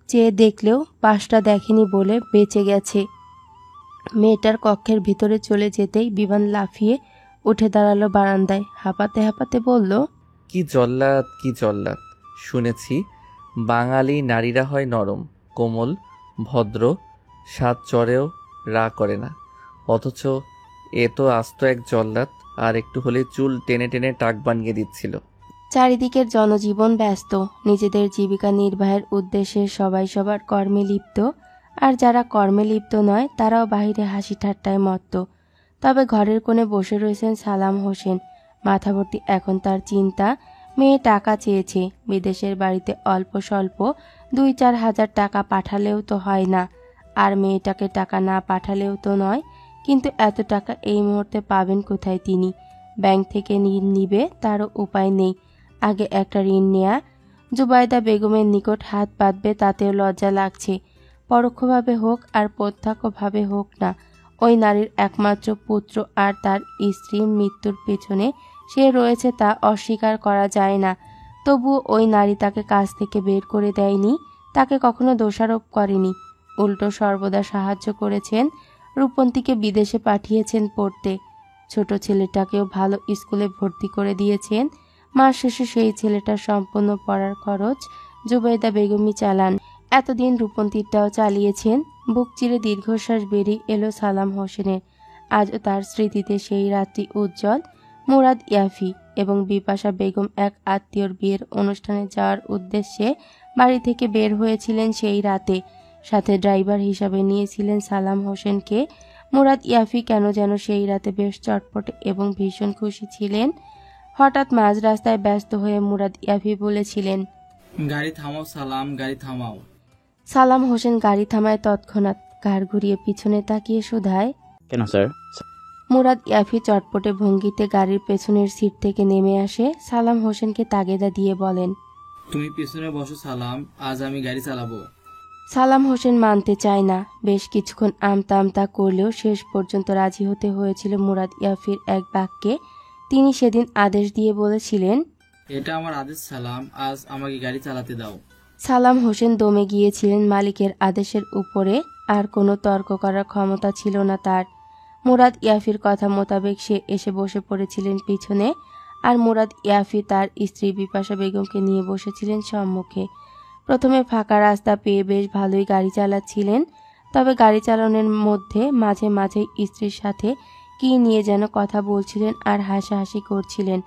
চেয়ে দেখলেও পাশটা দেখেনি বলে বেঁচে গেছে। মেয়েটার কক্ষের ভিতরে চলে যেতেই বিভান লাফিয়ে উঠে দাঁড়ালো বারান্দায়। হাঁপাতে হাঁপাতে বলল, কি জল্লাদ, কি জল্লাদ! শুনেছি বাঙালি নারীরা হয় নরম, কোমল, ভদ্র, সাত চড়েও রা করে না। অথচ এ তো আস্ত এক জল্লাদ, আর একটু হলে চুল টেনে টেনে টাক বানিয়ে দিচ্ছিল। চারিদিকের জনজীবন ব্যস্ত, নিজেদের জীবিকা নির্বাহের উদ্দেশ্যে সবাই সবার কর্মে লিপ্ত। আর যারা কর্মে লিপ্ত নয় তারাও বাহিরে হাসি ঠাট্টায় মত্ত। তবে ঘরের কোণে বসে রয়েছেন সালাম হোসেন। মাথাভর্তি এখন তার চিন্তা। মেয়ে টাকা চেয়েছে, বিদেশের বাড়িতে অল্প স্বল্প 2-4 হাজার টাকা পাঠালেও তো হয় না, আর মেয়েটাকে টাকা না পাঠালেও তো নয়। কিন্তু এত টাকা এই মুহূর্তে পাবেন কোথায় তিনি? ব্যাংক থেকে ঋণ নিবে তারও উপায় নেই। আগে একটা ঋণ নেয়া। জুবাইদা বেগমের নিকট হাত পাতবে তাতেও লজ্জা লাগছে। পরোক্ষভাবে হোক আর প্রত্যক্ষভাবে হোক না, ওই নারীর একমাত্র পুত্র আর তার স্ত্রীর মৃত্যুর পেছনে সে রয়েছে তা অস্বীকার করা যায় না। তবুও ওই নারী তাকে কাজ থেকে বের করে দেয়নি, তাকে কখনো দোষারোপ করেনি, উল্টো সর্বদা সাহায্য করেছেন। রূপন্তীকে বিদেশে পাঠিয়েছেন পড়তে, ছোট ছেলেটাকেও ভালো স্কুলে ভর্তি করে দিয়েছেন। মাস শেষে সেই ছেলেটার সম্পূর্ণ পড়ার খরচ জুবাইদা বেগমই চালান। এতদিন রূপন্তীরটাও চালিয়েছেন। বুক চিরে দীর্ঘশ্বাস বেরিয়ে এলো সালাম হোসেনের। আজও তার স্মৃতিতে সেই রাত্রি উজ্জ্বল। মুরাদ ইয়াফি এবং বিপাশা বেগম এক আত্মীয়র বিয়ের অনুষ্ঠানে যাওয়ার উদ্দেশ্যে বাড়ি থেকে বের হয়েছিলেন সেই রাতে। সাথে ড্রাইভার হিসাবে নিয়েছিলেন সালাম হোসেনকে। মুরাদ ইয়াফি কেন যেন সেই রাতে বেশ চটপটে এবং ভীষণ খুশি ছিলেন। হঠাৎ মাঝ রাস্তায় ব্যস্ত হয়ে মুরাদ ইয়াফি বলেছিলেন, গাড়ি থামাও সালাম, গাড়ি থামাও। সালাম হোসেন গাড়ি থামায় তৎক্ষণাৎ, ঘাড় ঘুরিয়ে পিছনে তাকিয়ে শোধায়, কেন স্যার? মুরাদ ইয়াফি চটপটে ভঙ্গিতে গাড়ির পেছনের সিট থেকে নেমে আসে। সালাম হোসেনকে তাগেদা দিয়ে বলেন, তুমি পিছনে বসো সালাম, আজ আমি গাড়ি চালাবো। সালাম হোসেন মানতে চায় না। বেশ কিছুক্ষণ আমতা আমতা করলেও শেষ পর্যন্ত রাজি হতে হয়েছিল মুরাদ ইয়াফির এক বাক্যে। তিনি সেদিন আদেশ দিয়ে বলেছিলেন, এটা আমার আদেশ সালাম, আজ আমাকে গাড়ি চালাতে দাও। সালাম হোসেন দমে গিয়েছিলেন মালিকের আদেশের উপরে। আর কোনো তর্ক করার ক্ষমতা ছিল না তার। মুরাদ ইয়াফির কথা মোতাবেক সে এসে বসে পড়েছিলেন পিছনে, আর মুরাদ ইয়াফি তার স্ত্রী বিপাশা বেগমকে নিয়ে বসেছিলেন সম্মুখে। প্রথমে ফাঁকা রাস্তা পেয়ে বেশ ভালোই গাড়ি চালাচ্ছিলেন। তবে গাড়ি চালানোর মধ্যে মাঝে মাঝে স্ত্রীর সাথে কি নিয়ে যেন কথা বলছিলেন আর হাসাহাসি করছিলেন।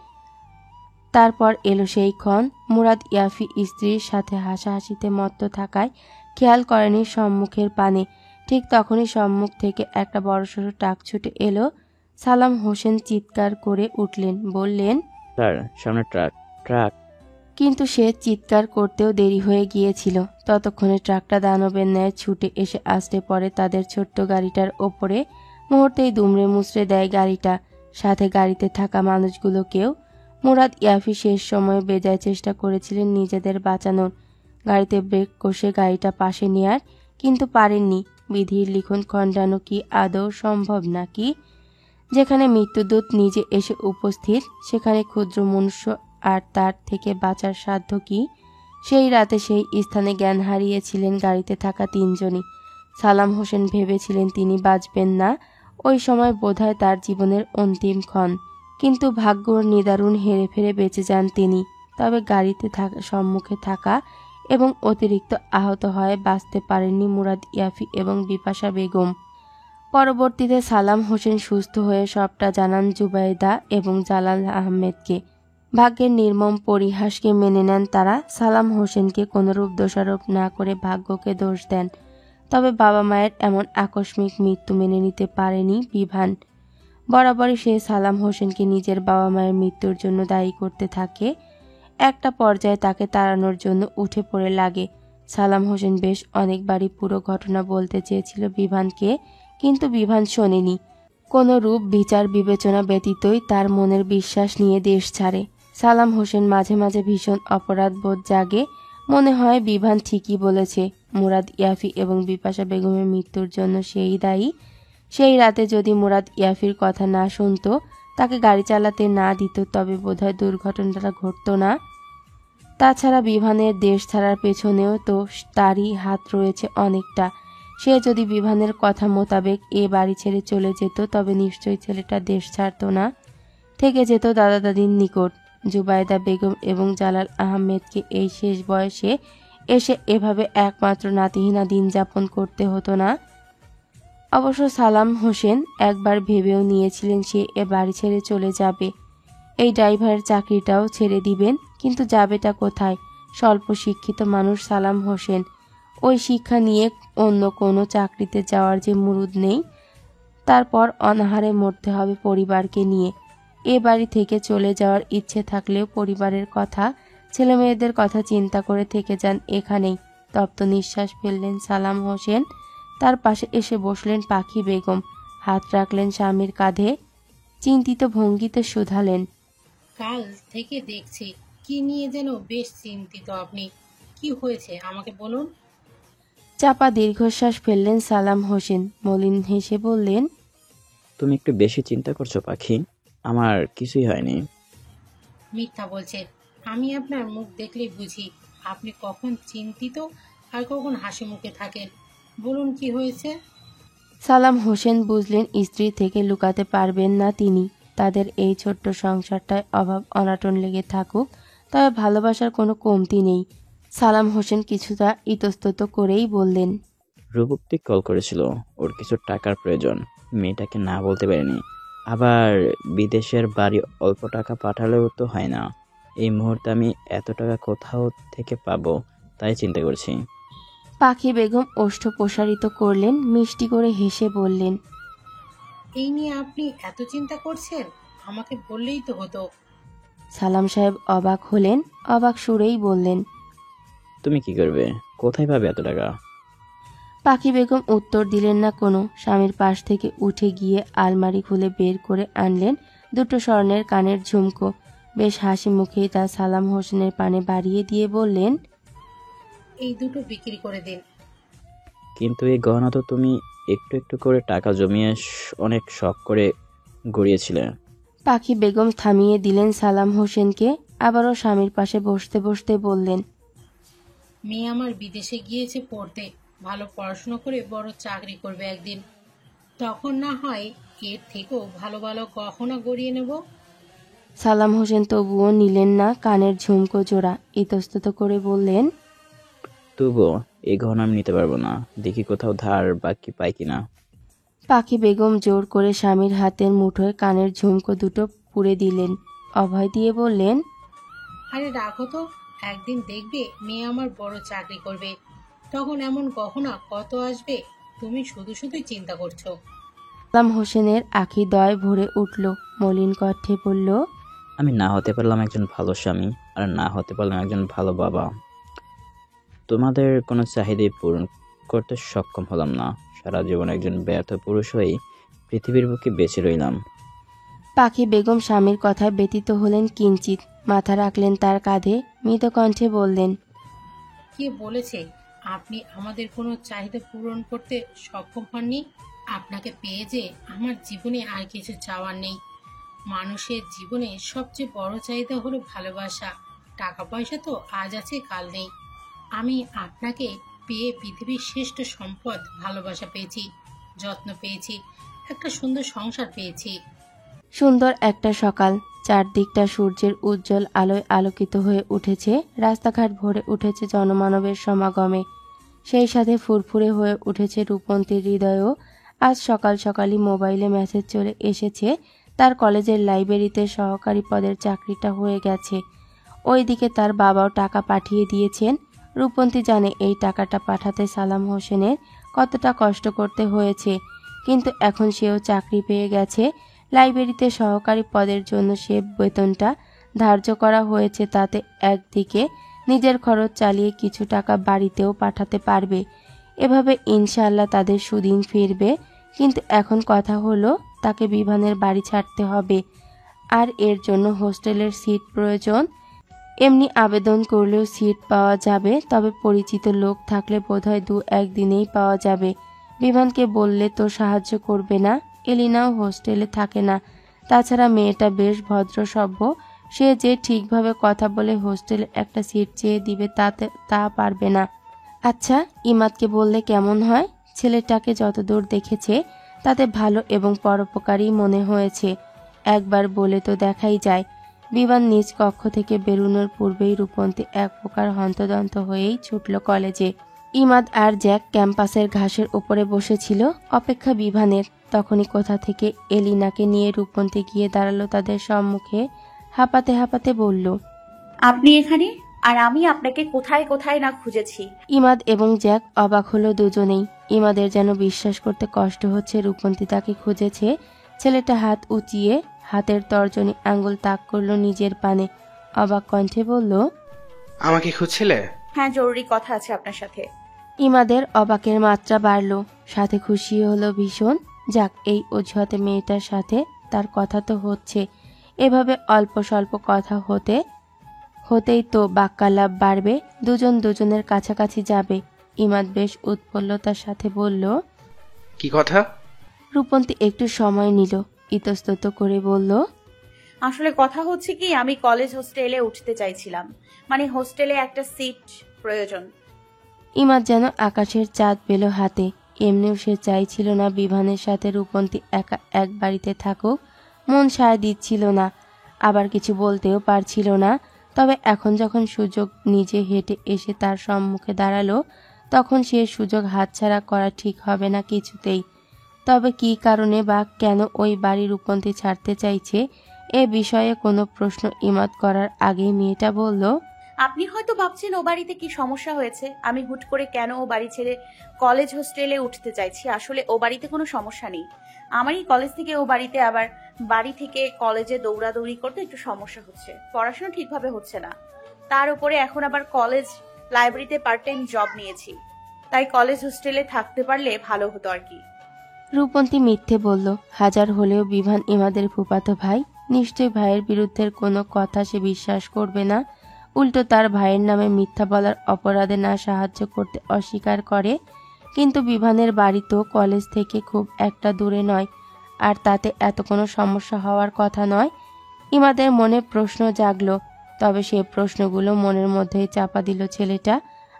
তারপর এলো সেই ক্ষণ। মুরাদ ইয়াফি স্ত্রীর সাথে হাসাহাসিতে মত্ত থাকায় খেয়াল করেনি সম্মুখের পানে। ঠিক তখনই সম্মুখ থেকে একটা বড়সড় ট্রাক ছুটে এলো। সালাম হোসেন চিৎকার করে উঠলেন, বললেন, স্যার সামনে ট্রাক, ট্রাক। কিন্তু সে চিৎকার করতেও দেরি হয়ে গিয়েছিল। ততক্ষণে ট্রাকটা দানবের ন্যায় ছুটে এসে আছড়ে পড়ে তাদের ছোট্ট গাড়িটার ওপরে। মুহূর্তেই দুমড়ে মুচড়ে দেয় গাড়িটা, সাথে গাড়িতে থাকা মানুষগুলোকেও। মুরাদ ইয়াফি শেষ সময়ে বেজায় চেষ্টা করেছিলেন নিজেদের বাঁচানোর, গাড়িতে ব্রেক কষে গাড়িটা পাশে নেয়ার, কিন্তু পারেননি। বিধির লিখন খণ্ডানো কি আদৌ সম্ভব নাকি? যেখানে মৃত্যুদূত নিজে এসে উপস্থিত, সেখানে ক্ষুদ্র মনুষ্য আর তার থেকে বাঁচার সাধ্য কি? সেই রাতে সেই স্থানে জ্ঞান হারিয়েছিলেন গাড়িতে থাকা 3 জনই। সালাম হোসেন ভেবেছিলেন তিনি বাঁচবেন না, ওই সময় বোধহয় তার জীবনের অন্তিম ক্ষণ। কিন্তু ভাগ্যর নিদারুণ হেরে বেঁচে যান তিনি। তবে গাড়িতে সম্মুখে থাকা এবং অতিরিক্ত আহত হয়ে বাঁচতে পারেননি মুরাদ ইয়াফি এবং বিপাশা বেগম। পরবর্তীতে সালাম হোসেন সুস্থ হয়ে সবটা জানান জুবাইদা এবং জালাল আহমেদকে। ভাগ্যের নির্মম পরিহাসকে মেনে নেন তারা। সালাম হোসেনকে কোনরূপ দোষারোপ না করে ভাগ্যকে দোষ দেন। তবে বাবা মায়ের এমন আকস্মিক মৃত্যু মেনে নিতে পারেনি বিভান। বরাবরই সে সালাম হোসেনকে নিজের বাবা মায়ের মৃত্যুর জন্য দায়ী করতে থাকে। একটা পর্যায়ে তাকে তাড়ানোর জন্য উঠে পড়ে লাগে। সালাম হোসেন বেশ অনেকবারই পুরো ঘটনা বলতে চেয়েছিল বিভানকে, কিন্তু বিভান শোনেনি। কোনো রূপ বিচার বিবেচনা ব্যতীতই তার মনের বিশ্বাস নিয়ে দেশ ছাড়ে। সালাম হোসেন মাঝে মাঝে ভীষণ অপরাধ বোধ জাগে। মনে হয় বিভান ঠিকই বলেছে, মুরাদ ইয়াফি এবং বিপাশা বেগমের মৃত্যুর জন্য সেই দায়ী। সেই রাতে যদি মুরাদ ইয়াফির কথা না শুনতো, তাকে গাড়ি চালাতে না দিত, তবে বোধহয় দুর্ঘটনাটা ঘটতো না। তাছাড়া বিভানের দেশ ছাড়ার পেছনেও তো তারই হাত রয়েছে অনেকটা। সে যদি বিভানের কথা মোতাবেক এ বাড়ি ছেড়ে চলে যেত, তবে নিশ্চয়ই ছেলেটা দেশ ছাড়তো না, থেকে যেত দাদা দাদির নিকট। জুবাইদা বেগম এবং জালাল আহমেদকে এই শেষ বয়সে এসে এভাবে একমাত্র নাতিহীনা দিন যাপন করতে হতো না। অবশ্য সালাম হোসেন একবার ভেবেও নিয়েছিলেন সে এ বাড়ি ছেড়ে চলে যাবে, এই ড্রাইভারের চাকরিটাও ছেড়ে দিবেন। কিন্তু যাবেটা কোথায়? স্বল্প শিক্ষিত মানুষ সালাম হোসেন, ওই শিক্ষা নিয়ে অন্য কোনো চাকরিতে যাওয়ার যে মুরুদ নেই। তারপর অনাহারে মরতে হবে পরিবারকে নিয়ে। এ বাড়ি থেকে চলে যাওয়ার ইচ্ছে থাকলেও পরিবারের কথা, ছেলেমেয়েদের কথা চিন্তা করে থেকে যান এখানেই। তপ্ত নিঃশ্বাস ফেললেন সালাম হোসেন। তার পাশে এসে বসলেন পাখি বেগম, হাত রাখলেন স্বামীর কাঁধে, চিন্তিত ভঙ্গিতে শুধালেন, কাল থেকে দেখছি কি নিয়ে যেন বেশ চিন্তিত আপনি। কি হয়েছে আমাকে বলুন। চাপা দীর্ঘশ্বাস ফেললেন সালাম হোসেন, মলিন হেসে বললেন, তুমি একটু বেশি চিন্তা করছো পাখি, আমার কিছুই হয়নি। মিথ্যা বলছেন। আমি আপনার মুখ দেখলেই বুঝি আপনি কখন চিন্তিত আর কখন হাসি মুখে থাকেন। বলুন কি হয়েছে। সালাম হোসেন বুঝলেন স্ত্রী থেকে লুকাতে পারবেন না তিনি। তাদের এই ছোট্ট সংসারটায় অভাব অনাটন লেগে থাকুক, তবে ভালোবাসার কোনো কমতি নেই। সালাম হোসেন কিছুটা ইতস্তত করেই বললেন, রূপক্তি কল করেছিল, ওর কিছু টাকার প্রয়োজন, মেয়েটাকে না বলতে পারিনি। আবার বিদেশের বাড়ি অল্প টাকা পাঠালেও তো হয় না। এই মুহূর্তে আমি এত টাকা কোথাও থেকে পাবো তাই চিন্তা করছি। পাখি বেগম ওষ্ঠ প্রসারিত করলেন, মিষ্টি করে হেসে বললেন, এই নিয়ে আপনি এত চিন্তা করছেন, আমাকে বললেই তো হতো। সালাম সাহেব অবাক হলেন, অবাক সুরেই বললেন, তুমি কি করবে, কোথায় পাবে এত টাকা? পাখি বেগম উত্তর দিলেন না কোনো। স্বামীর পাশ থেকে উঠে গিয়ে আলমারি খুলে বের করে আনলেন দুটো স্বর্ণের কানের ঝুমকো। বেশ হাসি মুখেই তা সালাম হোসেনের পানে বাড়িয়ে দিয়ে বললেন, এই দুটো বিক্রি করে দিন। কিন্তু এই গহনা তো তুমি একটু একটু করে টাকা জমিয়ে অনেক শখ করে গড়িয়েছিলে। পাখি বেগম থামিয়ে দিলেন সালাম হোসেনকে। আবারও স্বামীর পাশে বসতে বসতে বললেন, মেয়ে আমার বিদেশে গিয়েছে পড়তে, ভালো পড়াশোনা করে বড় চাকরি করবে একদিন। তখন না হয় এর থেকেও ভালো ভালো গহনা গড়িয়ে নেব। সালাম হোসেন তবুও নিলেন না কানের ঝুমকো জোড়া। ইতস্তত করে বললেন, তবুও এই গহনা আমি নিতে পারবো না, দেখি কোথাও ধার বাকি পাই কিনা। পাখি বেগম জোর করে স্বামীর হাতের মুঠোয় কানের ঝুমকো দুটো পুরে দিলেন। অভয় দিয়ে বললেন, আরে রাখো তো, একদিন দেখবে মেয়ে আমার বড় চাকরি করবে, তখন এমন গহনা কত আসবে। তুমি শুধু শুধুই চিন্তা করছো। সালাম হোসেনের আঁখি দয় ভরে উঠল, মলিন কণ্ঠে বলল, আমি না হতে পারলাম একজন ভালো স্বামী, আর না হতে পারলাম একজন ভালো বাবা। তোমাদের কোনো চাহিদাই পূরণ করতে সক্ষম হলাম না। সারা জীবন একজন ব্যর্থ পুরুষ হয়েই পৃথিবীর বুকে বেঁচে রইলাম। পাখি বেগম স্বামীর কথায় ব্যতীত হলেন কিঞ্চিত, মাথা রাখলেন তার কাঁধে, মৃদু কণ্ঠে বললেন, কে বলেছে আপনি আমাদের কোনো চাহিদা পূরণ করতে সক্ষম হননি? আপনাকে পেয়ে যে আমার জীবনে আর কিছু চাওয়ার নেই। মানুষের জীবনে সবচেয়ে বড় চাহিদা হলো ভালোবাসা। টাকা পয়সা তো আজ আছে কাল নেই। আমি আপনাকে পেয়ে পৃথিবীর শ্রেষ্ঠ সম্পদ ভালোবাসা পেয়েছি, যত্ন পেয়েছি, একটা সুন্দর সংসার পেয়েছি। সুন্দর একটা সকাল, চারদিকটা সূর্যের উজ্জ্বল আলোয় আলোকিত হয়ে উঠেছে, রাস্তাঘাট ভরে উঠেছে জনমানবের সমাগমে। সেই সাথে ফুরফুরে হয়ে উঠেছে রূপন্তীর হৃদয়ও। আজ সকাল সকালই মোবাইলে মেসেজ চলে এসেছে, তার কলেজের লাইব্রেরিতে সহকারী পদের চাকরিটা হয়ে গেছে। ওইদিকে তার বাবাও টাকা পাঠিয়ে দিয়েছেন। রূপন্তী জানে এই টাকাটা পাঠাতে সালাম হোসেনের কতটা কষ্ট করতে হয়েছে, কিন্তু এখন সেও চাকরি পেয়ে গেছে। লাইব্রেরিতে সহকারী পদের জন্য সে বেতনটা ধার্য করা হয়েছে, তাতে একদিকে নিজের খরচ চালিয়ে কিছু টাকা বাড়িতেও পাঠাতে পারবে। এভাবে ইনশাআল্লাহ তাদের সুদিন ফিরবে। কিন্তু এখন কথা হলো তাকে বিভানের বাড়ি ছাড়তে হবে, আর এর জন্য হোস্টেলের সিট প্রয়োজন। এমনি আবেদন করলেও সিট পাওয়া যাবে, তবে পরিচিত লোক থাকলে বোধহয় 2-1 দিনেই পাওয়া যাবে। বিভানকে বললে তো সাহায্য করবে না, এলিনাও হোস্টেলে থাকে না। তাছাড়া মেয়েটা বেশ ভদ্রসভ্য, সে যে ঠিকভাবে কথা বলে হোস্টেলে একটা সিট চেয়ে দিবে তা পারবে না। আচ্ছা, ইমাদকে বললে কেমন হয়? ছেলেটাকে যতদূর দেখেছে তাতে ভালো এবং পরোপকারী মনে হয়েছে, একবার বলে তো দেখাই যায়। বিমান নিজ কক্ষ থেকে বেরোনোর পূর্বেই রূপন্তী এক প্রকার হন্তদন্ত হয়েই ছুটল কলেজে। ইমাদ আর জ্যাক ক্যাম্পাসের ঘাসের উপরে বসেছিল, অপেক্ষা বিভানের। তখনই কোথা থেকে এলিনাকে নিয়ে রূপন্তী গিয়ে দাঁড়ালো তাদের সম্মুখে। হাঁপাতে হাঁপাতে বলল, আপনি এখানে? আর আমি আপনাকে কোথায় কোথায় না খুঁজেছি। ইমাদ এবং জ্যাক অবাক হলো দুজনেই। ইমাদের যেন বিশ্বাস করতে কষ্ট হচ্ছে রূপন্তী তাকে খুঁজেছে। ছেলেটা হাত উঁচিয়ে হাতের তর্জনী আঙ্গুল তাক করলো নিজের পানে, অবাক কণ্ঠে বলল, আমাকে খুঁজছিলে? হ্যাঁ, জরুরি কথা আছে আপনার সাথে। ইমাদের অবাকের মাত্রা বাড়ল, সাথে খুশি হলো ভীষণ। যাক, এই অজুহাতে মেয়েটার সাথে তার কথা তো হচ্ছে। এভাবে অল্প স্বল্প কথা হতেই তো বাক্যালাপ বাড়বে, দুজন দুজনের কাছাকাছি যাবে। ইমাদ বেশ উৎফুল্লতার সাথে বলল, কি কথা? রূপন্তী একটু সময় নিল, ইতস্তত করে বলল, আসলে কথা হচ্ছে কি, আমি কলেজ হোস্টেলে উঠতে চাইছিলাম, মানে হোস্টেলে একটা সিট প্রয়োজন। ইমাদ যেন আকাশের চাঁদ পেল হাতে। এমনিও সে চাইছিল না বিভানের সাথে রূপন্তী একা এক বাড়িতে থাকুক, মন সায় দিচ্ছিল না, আবার কিছু বলতেও পারছিল না। তবে এখন যখন সুযোগ নিজে হেঁটে এসে তার সম্মুখে দাঁড়ালো, তখন সে সুযোগ হাতছাড়া করা ঠিক হবে না কিছুতেই। তবে কী কারণে বা কেন ওই বাড়ি রূপন্তী ছাড়তে চাইছে, এ বিষয়ে কোনো প্রশ্ন ইমাদ করার আগেই মেয়েটা বলল, আপনি হয়তো ভাবছেন ও বাড়িতে কি সমস্যা হয়েছে, আমি হুট করে কেন ও বাড়ি ছেড়ে কলেজ হোস্টেলে উঠতে চাইছি। আসলে ও বাড়িতে কোনো সমস্যা নেই, আমারই কলেজ থেকে ও বাড়িতে, আবার বাড়ি থেকে কলেজে দৌড়াদৌড়ি করতে একটু সমস্যা হচ্ছে, পড়াশোনা ঠিকভাবে হচ্ছে না। তার উপরে এখন আবার কলেজ লাইব্রেরিতে পার্ট টাইম জব নিয়েছি, তাই কলেজ হোস্টেলে থাকতে পারলে ভালো হতো আর কি। রূপন্তী মিথ্যে বলল। হাজার হলেও বিভান ইমাদের ফুফাতো ভাই, নিশ্চয়ই ভাইয়ের বিরুদ্ধে কোনো কথা সে বিশ্বাস করবে না। উল্টো তার ভাইয়ের নামে মিথ্যা বলার অপরাধে না সাহায্য করতে অস্বীকার করে। কিন্তু বিভানের বাড়ি তো কলেজ থেকে খুব একটা দূরে নয়, আর তাতে এত কোনো সমস্যা হওয়ার কথা নয়। ইমাদের মনে প্রশ্ন জাগলো, তবে সে প্রশ্নগুলো মনের মধ্যেই চাপা দিল ছেলেটা।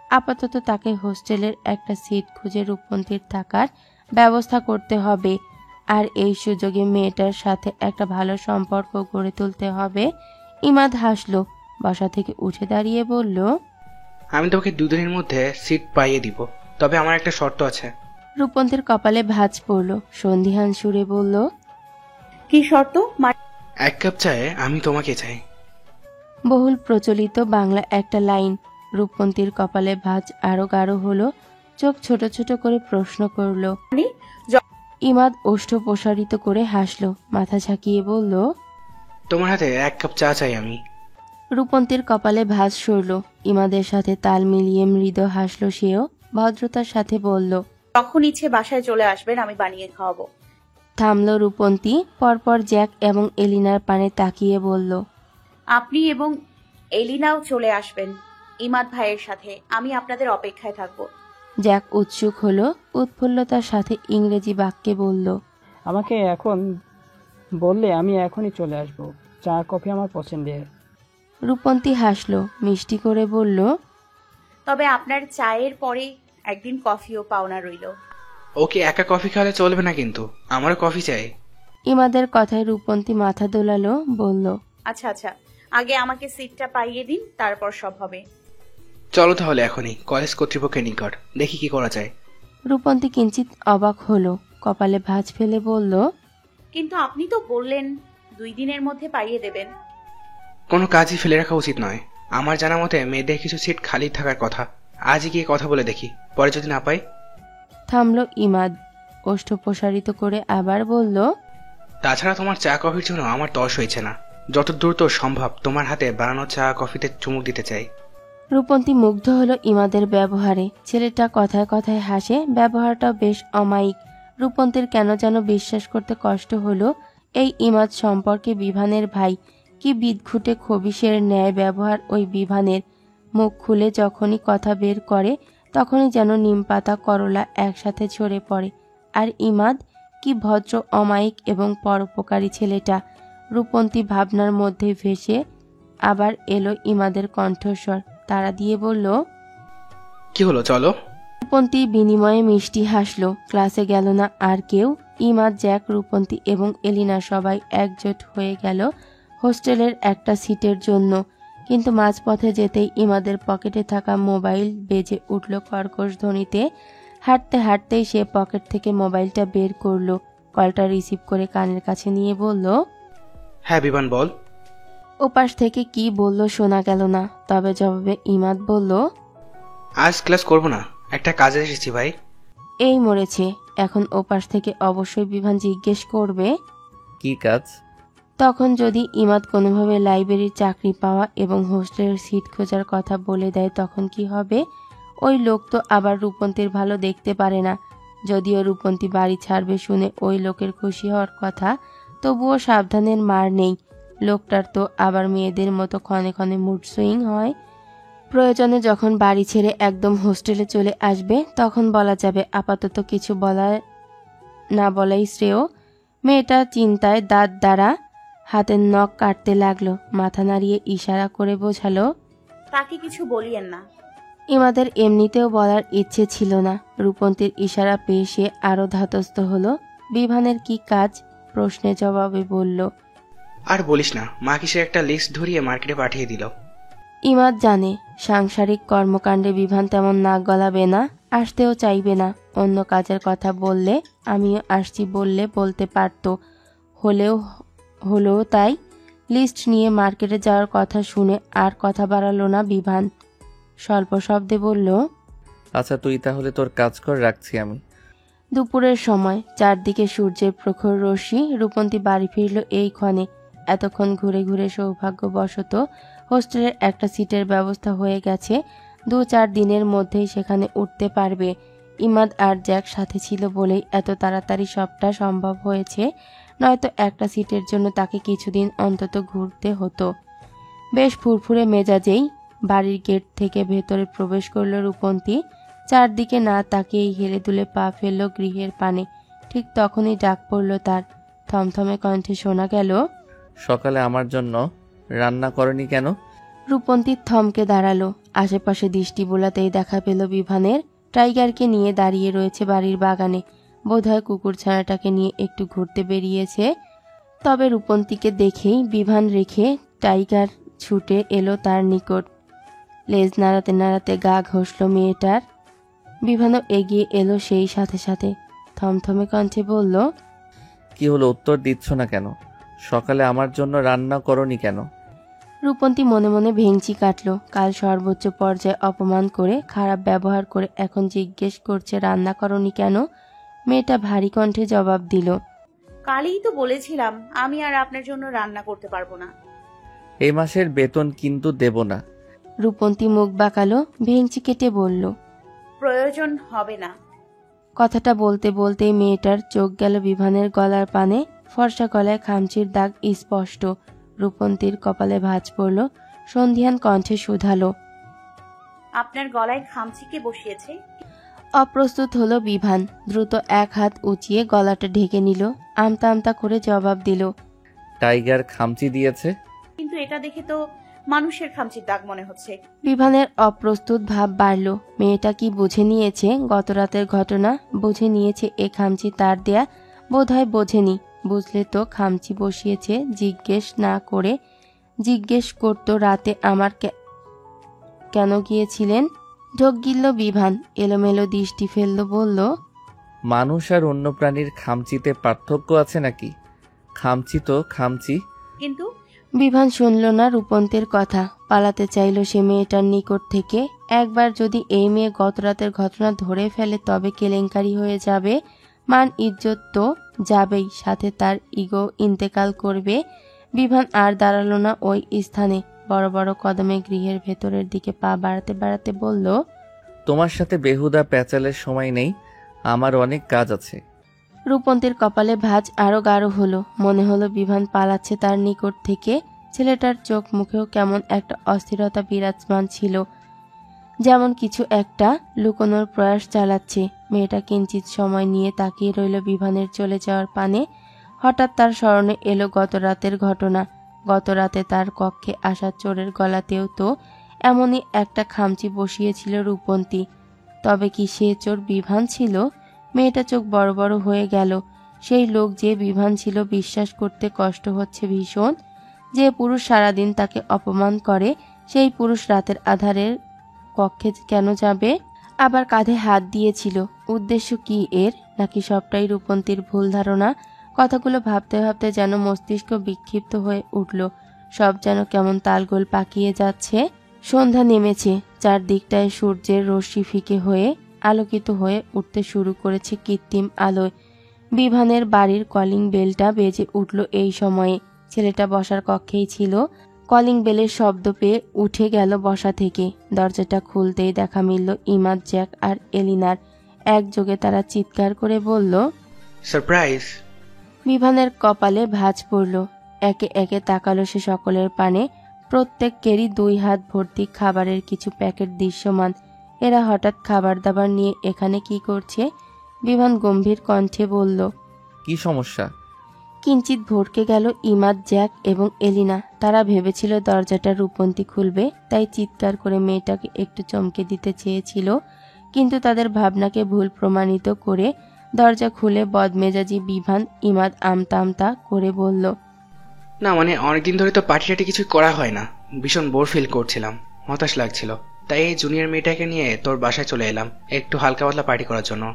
আপাতত তাকে হোস্টেলের একটা সিট খুঁজে রূপন্তীর থাকার ব্যবস্থা করতে হবে, আর এই সুযোগে মেয়েটার সাথে একটা ভালো সম্পর্ক গড়ে তুলতে হবে। ইমাদ হাসলো, বসা থেকে উঠে দাঁড়িয়ে বলল, আমি তোমাকে 2 দিনের মধ্যে সিট পাইয়ে দিব, তবে আমার একটা শর্ত আছে। রূপন্তীর কপালে ভাঁজ পড়ল, সন্ধিহান সুরে বলল, কি শর্ত? 1 কাপ চায়ে আমি তোমাকে চাই। বহুল প্রচলিত বাংলা একটা লাইন। রূপন্তীর কপালে ভাঁজ আরো গাঢ় হলো, চোখ ছোট ছোট করে প্রশ্ন করল। ইমাদ ওষ্ঠ প্রসারিত করে হাসলো, মাথা ঝাঁকিয়ে বলল, তোমার হাতে 1 কাপ চা চাই আমি। রূপন্তীর কপালে ভাঁজ সরল, ইমাদের সাথে তাল মিলিয়ে মৃদু হাসলো সেও, ভদ্রতার সাথে বলল, যখন ইচ্ছে বাসায় চলে আসবেন, আমি বানিয়ে খাওয়াবো। থামল রূপন্তী, পরপর জ্যাক এবং এলিনার পানে তাকিয়ে বলল, আপনি এবং এলিনাও চলে আসবেন ইমাদ ভাইয়ের সাথে, আমি আপনাদের অপেক্ষায় থাকবো। জ্যাক উৎসুক হলো, উৎফুল্লতার সাথে ইংরেজি বাক্যে বলল, আমাকে এখন বললে আমি এখনই চলে আসব, চা কফি আমার পছন্দের। রূপন্তী হাসলো, মিষ্টি করে বলল, তবে আপনার চায়ের পরে একদিন কফিও পাওনা রইল। ওকে একা কফি খাওয়ালে চলবে না, কিন্তু আমারও কফি চাই। ইমাদের কথায় রূপন্তী মাথা দোলালো, বলল, আচ্ছা আচ্ছা, আগে আমাকে সিটটা পাইয়ে দিন, তারপর সব হবে। চলো তাহলে এখনই কলেজ কর্তৃপক্ষের নিকট, দেখি কি করা যায়। রূপন্তী কিঞ্চিত অবাক হলো, কপালে ভাঁজ ফেলে বলল, কিন্তু আপনি তো বললেন 2 দিনের মধ্যে পাইয়ে দেবেন। কোনো কাজই ফেলে রাখা উচিত নয়। আমার জানা মতে মেয়েদের কিছু সিট খালি থাকার কথা। আজই গিয়ে কথা বলে দেখি, পরে যদি না পাই। থামল ইমাদ, ওষ্ঠ প্রসারিত করে আবার বলল, তাছাড়া তোমার চা কফির জন্য আমার তর্স হয়েছে না। যত দ্রুত সম্ভব তোমার হাতে বানানো চা কফিতে চুমুক দিতে চাই। রূপন্তী মুগ্ধ হলো ইমাদের ব্যবহারে। ছেলেটা কথায় কথায় হাসে, ব্যবহারটাও বেশ অমায়িক। রূপন্তীর কেন যেন বিশ্বাস করতে কষ্ট হলো এই ইমাদ সম্পর্কে বিভানের ভাই। কি বিদঘুটে খবিশের ন্যায় ব্যবহার ওই বিভানের। মুখ খুলে যখনই কথা বের করে তখনই যেন নিমপাতা করলা একসাথে ঝরে পড়ে। আর ইমাদ কি ভদ্র, অমায়িক এবং পরোপকারী ছেলেটা। রূপন্তী ভাবনার মধ্যে ভেসে আবার এলো ইমাদের কণ্ঠস্বর, তাড়া দিয়ে বলল, কি হলো, চলো। রূপন্তী বিনিময়ে মিষ্টি হাসলো। ক্লাসে গেল না আর কেউ। ইমাদ, জ্যাক, রূপন্তী এবং এলিনা সবাই একজোট হয়ে গেল হোস্টেলের একটা সিটের জন্য। কিন্তু মাঝপথে যেতেই ইমাদের পকেটে থাকা মোবাইল বেজে উঠল কর্কশ ধ্বনিতে। হাঁটতে হাঁটতেই সে পকেট থেকে মোবাইলটা বের করলো। কলটা রিসিভ করে কানের কাছে নিয়ে বলল, হ্যাঁ বিমান, বল। ওপাশ থেকে কি বলল শোনা গেল না, তবে জবাবে ইমাদ বলল, আজ ক্লাস করব না, একটা কাজে এসেছি ভাই। এই মরেছে। এখন ওপাশ থেকে অবশ্যই বিভান জিজ্ঞেস করবে কি কাজ? তখন যদি ইমাদ কোনোভাবে লাইব্রেরির চাকরি পাওয়া এবং হোস্টেলের সিট খোঁজার কথা বলে দেয় তখন কি হবে? ওই লোক তো আবার রূপন্তীর ভালো দেখতে পারে না। যদিও রূপন্তী বাড়ি ছাড়বে শুনে ওই লোকের খুশি হওয়ার কথা, তবুও সাবধানের মার নেই। লোকটার তো আবার মেয়েদের মতো ক্ষণে ক্ষণে মুড সুইং হয়। প্রয়োজনে যখন বাড়ি ছেড়ে একদম হোস্টেলে চলে আসবে তখন বলা যাবে। আপাতত কিছু না বলাই শ্রেয়। মেয়েটা চিন্তায় দাঁত দ্বারা হাতের নখ কাটতে লাগলো। মাথা নাড়িয়ে ইশারা করে বোঝালো, তাকে কিছু বলিয়েন না। ইমাদের এমনিতেও বলার ইচ্ছে ছিল না। রূপন্তীর ইশারা পেয়ে সে আরো ধাতস্থ হলো। বিভানের কি কাজ? প্রশ্নে জবাবে বলল, আর বলিস না, মা কিসের একটা লিস্ট ধরিয়ে মার্কেটে পাঠিয়ে দিল। ইমাদ জানে সাংসারিক কর্মকাণ্ডে বিভান তেমন নাক গলাবে না, আসতেও চাইবে না। অন্য কাজের কথা বললে, আমিও আসছি বললে বলতে পারত। হলেও তাই। লিস্ট নিয়ে মার্কেটে যাওয়ার কথা শুনে আর কথা বাড়ালো না বিভান। স্বল্প শব্দে বলল, আচ্ছা তুই তাহলে তোর কাজ কর, রাখছি আমি। দুপুরের সময় চারদিকে সূর্যের প্রখর রশ্মি। রূপন্তী বাড়ি ফিরল এই ক্ষণে। এতক্ষণ ঘুরে ঘুরে সৌভাগ্যবশত হোস্টেলের একটা সিটের ব্যবস্থা হয়ে গেছে। 2-4 দিনের মধ্যেই সেখানে উঠতে পারবে। ইমাদ আর জ্যাক সাথে ছিল বলেই এত তাড়াতাড়ি সবটা সম্ভব হয়েছে, নয়তো একটা সিটের জন্য তাকে কিছুদিন অন্তত ঘুরতে হতো। বেশ ফুরফুরে মেজাজেই বাড়ির গেট থেকে ভেতরে প্রবেশ করল রূপন্তী। চারদিকে না তাকিয়েই হেলে দুলে পা ফেলল গৃহের পানে। ঠিক তখনই ডাক পড়ল তার। থমথমে কণ্ঠে শোনা গেল, সকালে আমার জন্য রান্না করনি কেন? রূপন্তী থমকে দাঁড়ালো। আশেপাশে দৃষ্টি বোলাতেই দেখা পেল বিভানের। টাইগারকে নিয়ে দাঁড়িয়ে রয়েছে বাড়ির বাগানে। বোধহয় কুকুর ছানাটাকে নিয়ে একটু ঘুরতে বেরিয়েছে। তবে রূপন্তীকে দেখেই বিভান রেখে টাইগার ছুটে এলো তার নিকট। লেজ নাড়াতে নাড়াতে গা ঘষল মেয়েটার। বিভানও এগিয়ে এলো সেই সাথে সাথে। থমথমে কণ্ঠে বলল, কি হলো, উত্তর দিচ্ছ না কেন? সকালে আমার জন্য রান্না করনি কেন? রূপন্তী মনে মনে ভেঙচি কাটল। কাল সর্বোচ্চ পর্যায়ে অপমান করে, খারাপ ব্যবহার করে এখন জিজ্ঞেস করছে রান্না করনি কেন। মেয়েটা ভারী কণ্ঠে জবাব দিল, কালই তো বলেছিলাম আমি আর আপনার জন্য রান্না করতে পারবো না। এই মাসের বেতন কিন্তু দেব না। রূপন্তী মুখ বাঁকালো, ভেঙচি কেটে বলল, প্রয়োজন হবে না। কথাটা বলতে বলতেই মেয়েটার চোখ গেল বিভানের গলার পানে। ফর্সা গলায় খামচির দাগ স্পষ্ট। রূপন্তীর কপালে ভাঁজ পড়ল। সন্ধিয়ান কণ্ঠে শুধালো, আপনার গলায় খামচিকে বসিয়েছে? অপ্রস্তুত হলো বিভান। দ্রুত এক হাত উঁচিয়ে গলাটা ঢেকে নিল। আমতা আমতা করে জবাব দিল, টাইগার খামচি দিয়েছে। কিন্তু এটা দেখে তো মানুষের খামচির দাগ মনে হচ্ছে। বিভানের অপ্রস্তুত ভাব বাড়ল। মেয়েটা কি বুঝে নিয়েছে গত রাতের ঘটনা? বুঝে নিয়েছে এ খামচি তার দেয়া? বোধহয় বোঝেনি। বুঝলে তো খামচি বসিয়েছে জিজ্ঞেস না করে। জিজ্ঞেস করতো রাতে আমার কেন গিয়েছিলেন? ঢোক গিলল বিভান, এলোমেলো দৃষ্টি ফেলল, বলল, মানুষ আর অন্য প্রাণীর খামচিতে পার্থক্য আছে নাকি? খামচি তো খামচি। কিন্তু বিভান শুনল না রূপন্তের কথা। পালাতে চাইল সে মেয়েটার নিকট থেকে। একবার যদি এই মেয়ে গত রাতের ঘটনা ধরে ফেলে তবে কেলেঙ্কারি হয়ে যাবে। মান ইজ্জত তো যাবেই, সাথে তার ইগো ইন্তেকাল করবে। বিভান আর দাঁড়ালো না ওই স্থানে। বড় বড় কদমে গৃহের ভেতরের দিকে পা বাড়াতে বাড়াতে বলল, তোমার সাথে বেহুদা প্যাচালের সময় নেই, আমার অনেক কাজ আছে। রূপন্তীর কপালে ভাঁজ আরো গাঢ় হলো। মনে হলো বিভান পালাচ্ছে তার নিকট থেকে। ছেলেটার চোখ মুখেও কেমন একটা অস্থিরতা বিরাজমান ছিল, যেমন কিছু একটা লুকোনোর প্রয়াস চালাচ্ছে। মেয়েটা কিঞ্চিত সময় নিয়ে তাকিয়ে রইল বিভানের চলে যাওয়ার পানে। হঠাৎ তার স্মরণে এলো গত রাতের ঘটনা। গত রাতে তার কক্ষে আসা চোরের গলাতেও তো এমনই একটা খামচি বসিয়েছিল রূপন্তী। তবে কি সে চোর বিভান ছিল? মেয়েটা চোখ বড় বড় হয়ে গেল। সেই লোক যে বিভান ছিল বিশ্বাস করতে কষ্ট হচ্ছে ভীষণ। যে পুরুষ সারাদিন তাকে অপমান করে, সেই পুরুষ রাতের আধারের কক্ষে কেন যাবে? আবার কাঁধে হাত দিয়েছিল। উদ্দেশ্য কি এর? নাকি সবটাই রূপন্তীর ভুল ধারণা? কথাগুলো ভাবতে ভাবতে যেন মস্তিষ্ক বিক্ষিপ্ত হয়ে উঠল। সব যেন কেমন তালগোল পাকিয়ে যাচ্ছে। সন্ধ্যা নেমেছে। চারদিকটায় সূর্যের রশ্মি ফিকে হয়ে আলোকিত হয়ে উঠতে শুরু করেছে কৃত্রিম আলোয়। বিভানের বাড়ির কলিং বেলটা বেজে উঠল এই সময়ে। ছেলেটা বসার কক্ষেই ছিল। কলিং বেলের শব্দ পেয়ে উঠে গেল বসা থেকে। দরজাটা খুলতেই দেখা মিলল ইমাদ, জ্যাক আর এলিনার। একযোগে তারা চিৎকার করে বলল, সারপ্রাইজ! বিভানের কপালে ভাঁজ পড়ল। একে একে তাকালো সে সকলের পানে। প্রত্যেকেরই 2 হাত ভর্তি খাবারের কিছু প্যাকেট দৃশ্যমান। এরা হঠাৎ খাবার দাবার নিয়ে এখানে কি করছে? বিভান গম্ভীর কণ্ঠে বলল, কি সমস্যা? কিঞ্চিত ভড়কে গেল ইমাদ, জ্যাক এবং এলিনা। তারা ভেবেছিল দরজাটা রূপন্তী খুলবে, তাই চিৎকার করে মেয়েটাকে একটু চমকে দিতে চেয়েছিল। কিন্তু তাদের ভাবনাকে ভুল প্রমাণিত করে দরজা খুলে বদমেজাজি বিভান ইমাদ আমতা আমতা করে বলল, না মানে অনেকদিন ধরে তো পার্টি টাটি কিছু করা হয় না, ভীষণ বোর ফিল করছিলাম, হতাশ লাগছিল, তাই এই জুনিয়র মেয়েটাকে নিয়ে তোর বাসায় চলে এলাম একটু হালকা পাতলা পার্টি করার জন্য।